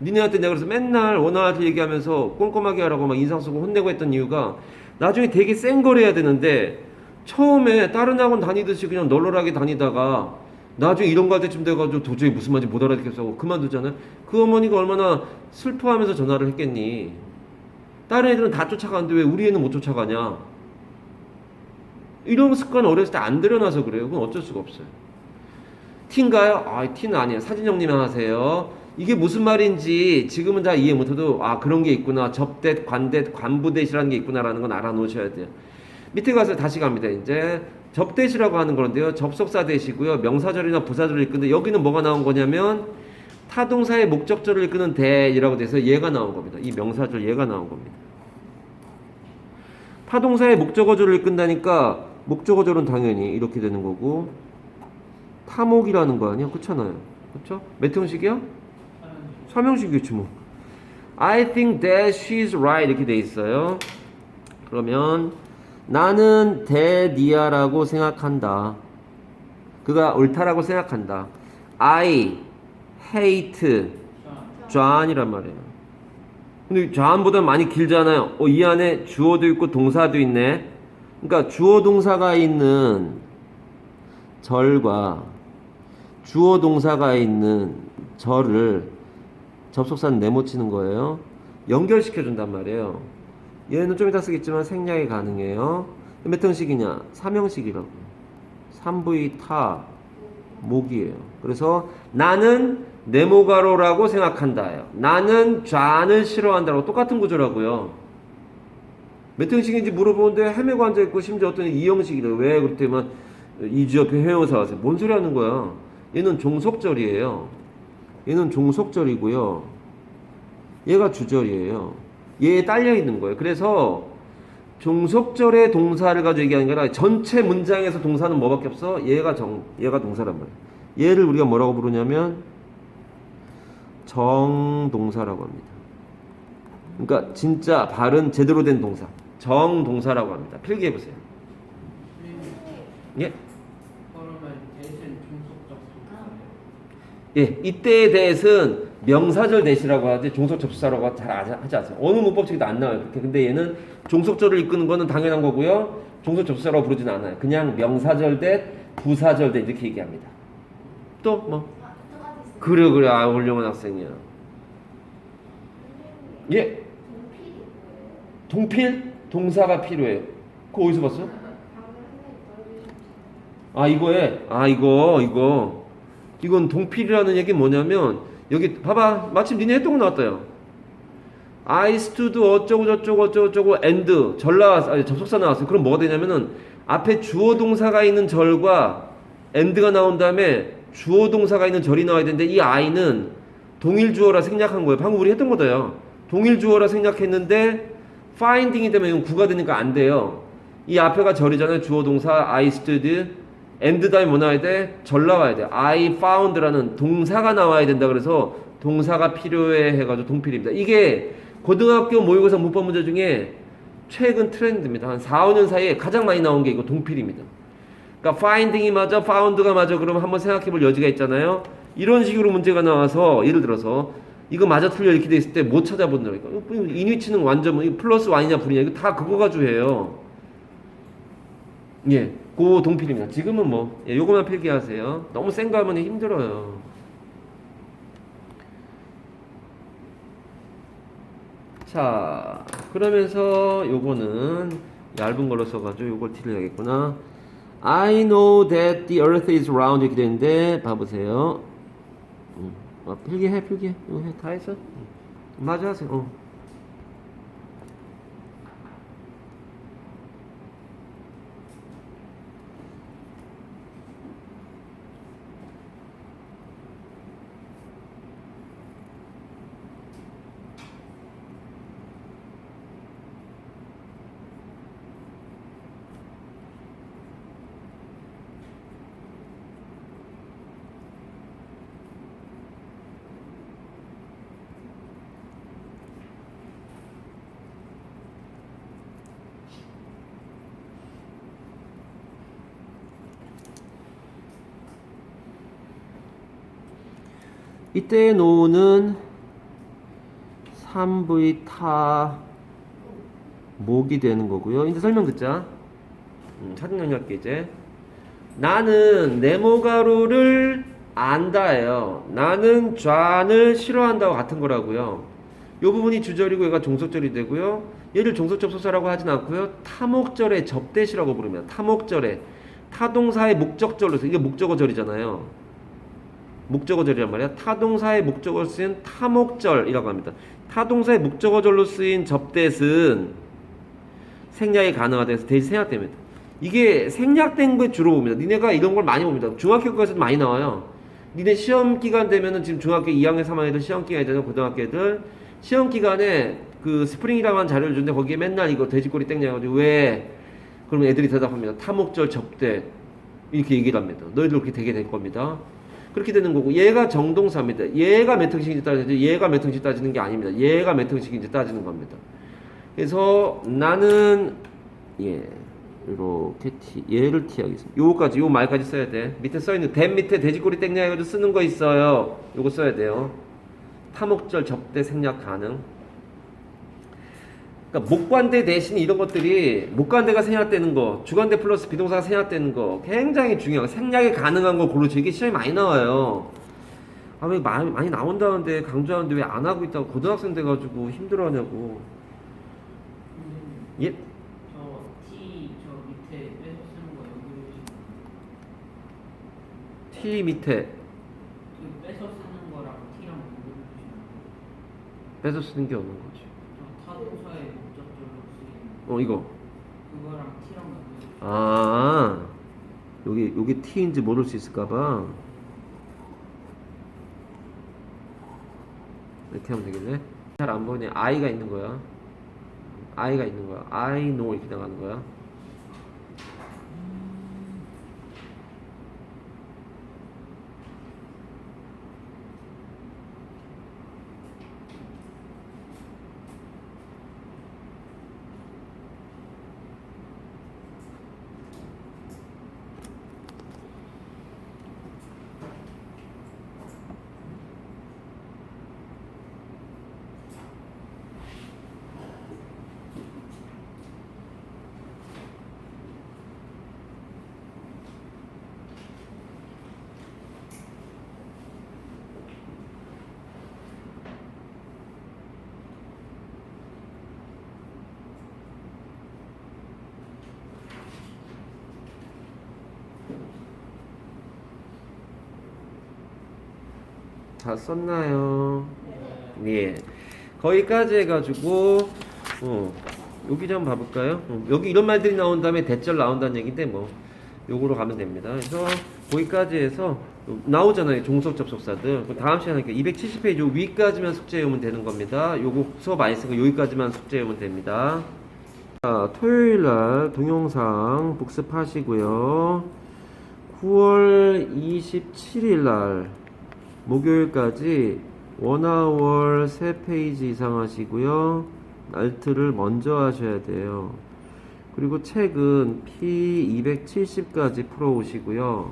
니네한테 내가 그래서 맨날 원활하게 얘기하면서 꼼꼼하게 하라고 막 인상 쓰고 혼내고 했던 이유가 나중에 되게 센 걸 해야 되는데 처음에 다른 학원 다니듯이 그냥 널널하게 다니다가 나중에 이런 거 할 때쯤 돼가지고 도저히 무슨 말인지 못 알아듣겠어 하고 그만두잖아요. 그 어머니가 얼마나 슬퍼하면서 전화를 했겠니. 다른 애들은 다 쫓아가는데 왜 우리 애는 못 쫓아가냐. 이런 습관 어렸을 때 안 들여놔서 그래요. 그건 어쩔 수가 없어요. 티인가요? 아, 티는 아니에요. 사진 정리만 하세요. 이게 무슨 말인지 지금은 다 이해 못해도 그런 게 있구나. 접댓, 관댓, 관부댓이라는 게 있구나라는 건 알아 놓으셔야 돼요. 밑에 가서 다시 갑니다. 이제 접댓이라고 하는 건데요. 접속사 대시고요. 명사절이나 부사절을 이끄는데 여기는 뭐가 나온 거냐면 타동사의 목적절을 이끄는 대이라고 돼서 얘가 나온 겁니다. 이 명사절 얘가 나온 겁니다. 타동사의 목적어절을 이끈다니까 목적어절은 당연히 이렇게 되는 거고 타목이라는 거 아니야? 그렇잖아요. 그렇죠? 몇 형식이야? 3형식이겠지 뭐. I think that she's right 이렇게 돼 있어요. 그러면 나는 대니아라고 생각한다. 그가 옳다라고 생각한다. I hate John이란 말이에요. 근데 John보다 많이 길잖아요. 이 안에 주어도 있고 동사도 있네. 그러니까 주어 동사가 있는 절과 주어 동사가 있는 절을 접속사는 네모치는 거예요. 연결시켜 준단 말이에요. 얘는 좀 이따 쓰겠지만 생략이 가능해요. 몇 형식이냐? 3형식이라고. 3V 타 목이에요. 그래서 나는 네모가로라고 생각한다예요. 나는 좌를 싫어한다라고 똑같은 구조라고요. 몇 형식인지 물어보는데 헤매고 앉아있고 심지어 어떤 2형식이래요. 왜 그렇다면 이주 옆에 회용사 와서 뭔 소리 하는 거야? 얘는 종속절이에요. 얘는 종속절이고요. 얘가 주절이에요. 얘에 딸려 있는 거예요. 그래서 종속절의 동사를 가지고 얘기하는 게 아니라 전체 문장에서 동사는 뭐밖에 없어? 얘가 동사란 말이에요. 얘를 우리가 뭐라고 부르냐면 정동사라고 합니다. 그러니까 진짜 바른 제대로 된 동사 정동사라고 합니다. 필기해 보세요. 예? 그러면 대신 중속적 동사예요. 예, 이때의 대신 명사절 대시라고 하지 종속 접수사라고 잘 하지 않아요. 어느 문법책에도 안 나와요. 그렇게. 근데 얘는 종속절을 이끄는 거는 당연한 거고요. 종속 접수사라고 부르진 않아요. 그냥 명사절 대 부사절 대 이렇게 얘기합니다. 또 뭐? 그래 훌륭한 학생이야. 예? 동필? 동사가 필요해요. 그거 어디서 봤어? 이건 동필이라는 얘기는 뭐냐면 여기 봐봐. 마침 니네 했던 거 나왔다요. I stood 어쩌고 저쩌고 and 절 나왔어. 접속사 나왔어요. 그럼 뭐가 되냐면은 앞에 주어 동사가 있는 절과 and가 나온 다음에 주어 동사가 있는 절이 나와야 되는데 이 I는 동일 주어라 생략한 거예요. 방금 우리 했던 거다요. 동일 주어라 생략했는데 finding이 되면 이건 구가 되니까 안 돼요. 이 앞에가 절이잖아요. 주어 동사 I stood and 다음에 뭐 나와야 돼? 절 나와야 돼. I found라는 동사가 나와야 된다. 그래서 동사가 필요해 해가지고 동필입니다. 이게 고등학교 모의고사 문법 문제 중에 최근 트렌드입니다. 한 4, 5년 사이에 가장 많이 나온 게 이거 동필입니다. 그러니까 finding이 맞아, found가 맞아. 그러면 한번 생각해 볼 여지가 있잖아요. 이런 식으로 문제가 나와서 예를 들어서 이거 맞아 틀려 이렇게 돼 있을 때 못 찾아본다니까. 인위치는 완전 플러스 Y냐 분이냐 이거 다 그거 가지고 해요. 예, 그 동필입니다. 지금은 뭐 요거만 필기하세요. 너무 센 거 하면 힘들어요. 자, 그러면서 요거는 얇은 걸로 써가지고 요걸 틀려야겠구나. I know that the earth is round 이렇게 되는데 봐보세요. 필기해. 이거 해. 다 했어? 맞아 하세요. 이때 노는 3V 타 목이 되는 거고요. 이제 설명 듣자. 사전 영역계 이제 나는 네모가루를 안다예요. 나는 좌를 싫어한다고 같은 거라고요. 이 부분이 주절이고 얘가 종속절이 되고요. 얘를 종속 접속사라고 하진 않고요. 타목절의 접대시라고 부릅니다. 타목절의 타동사의 목적절로서 이게 목적어절이잖아요. 목적어절이란 말이야. 타동사의 목적어로 쓰인 타목절이라고 합니다. 타동사의 목적어절로 쓰인 접대는 생략이 가능하다 해서 대신 생략됩니다. 이게 생략된 걸 주로 봅니다. 니네가 이런 걸 많이 봅니다. 중학교 과에서도 많이 나와요. 니네 시험 기간 되면은 지금 중학교 2학년, 3학년 애들 시험 기간이 되는 고등학교 애들 시험 기간에 그 스프링이라고 하는 자료를 주는데 거기에 맨날 이거 돼지꼬리 땡겨가지고 왜? 그러면 애들이 대답합니다. 타목절 접대 이렇게 얘기를 합니다. 너희들 그렇게 되게 될 겁니다. 그렇게 되는 거고 얘가 정동사입니다. 얘가 몇 형식인지 따지지 얘가 몇 형식 따지는 게 아닙니다. 얘가 몇 형식인지 따지는 겁니다. 그래서 나는 이렇게 얘를 T 하겠습니다. 요거까지 요 말까지 써야 돼. 밑에 써있는 댐 밑에 돼지꼬리 땡냐 해가지고 쓰는 거 있어요. 요거 써야 돼요. 타목절 접대 생략 가능. 그러니까 목관대 대신 이런 것들이 목관대가 생략되는 거, 주관대 플러스 비동사가 생략되는 거 굉장히 중요해요. 생략이 가능한 거 고르죠. 이게 시험이 많이 나와요. 아 왜 많이 나온다는데 강조하는데 왜 안 하고 있다고 고등학생 돼가지고 힘들어하냐고. 예? 저 T 저 밑에 빼서 쓰는 거 여기 T 밑에 그 빼서 쓰는 거랑 T랑 연결해주시면 빼서 쓰는 게 없는 거지. 저 타동사의 목적절로 쓰이는 이거. 그거랑 T랑 연결해주시면 아 여기 T인지 모를 수 있을까봐 이렇게 하면 되겠네. 잘 안 보이네. I가 있는 거야. I가 있는 거야. I know 이렇게 나가는 거야. 다 썼나요? 예. 거기까지 해가지고 여기 좀 봐볼까요? 여기 이런 말들이 나온 다음에 대절 나온다는 얘기인데 뭐 요거로 가면 됩니다. 그래서 거기까지 해서 나오잖아요. 종속 접속사들. 다음 시간에 270페이지 위까지만 숙제해오면 되는 겁니다. 요거 수업 많이 쓴 거 여기까지만 숙제해오면 됩니다. 자, 토요일날 동영상 복습하시고요. 9월 27일날 목요일까지 원아월 3페이지 이상 하시고요. 알트를 먼저 하셔야 돼요. 그리고 책은 P270까지 풀어오시고요.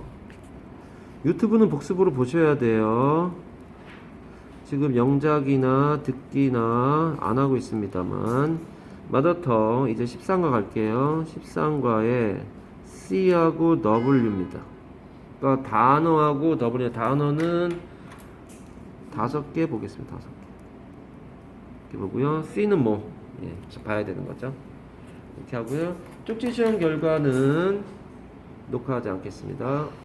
유튜브는 복습으로 보셔야 돼요. 지금 영작이나 듣기나 안 하고 있습니다만 마더텅 이제 13과 갈게요. 13과에 C하고 W입니다. 그러니까 단어하고 W 단어는 5개 보겠습니다. 5개 이렇게 보고요. C는 뭐 봐야 되는 거죠. 이렇게 하고요. 쪽지 시험 결과는 녹화하지 않겠습니다.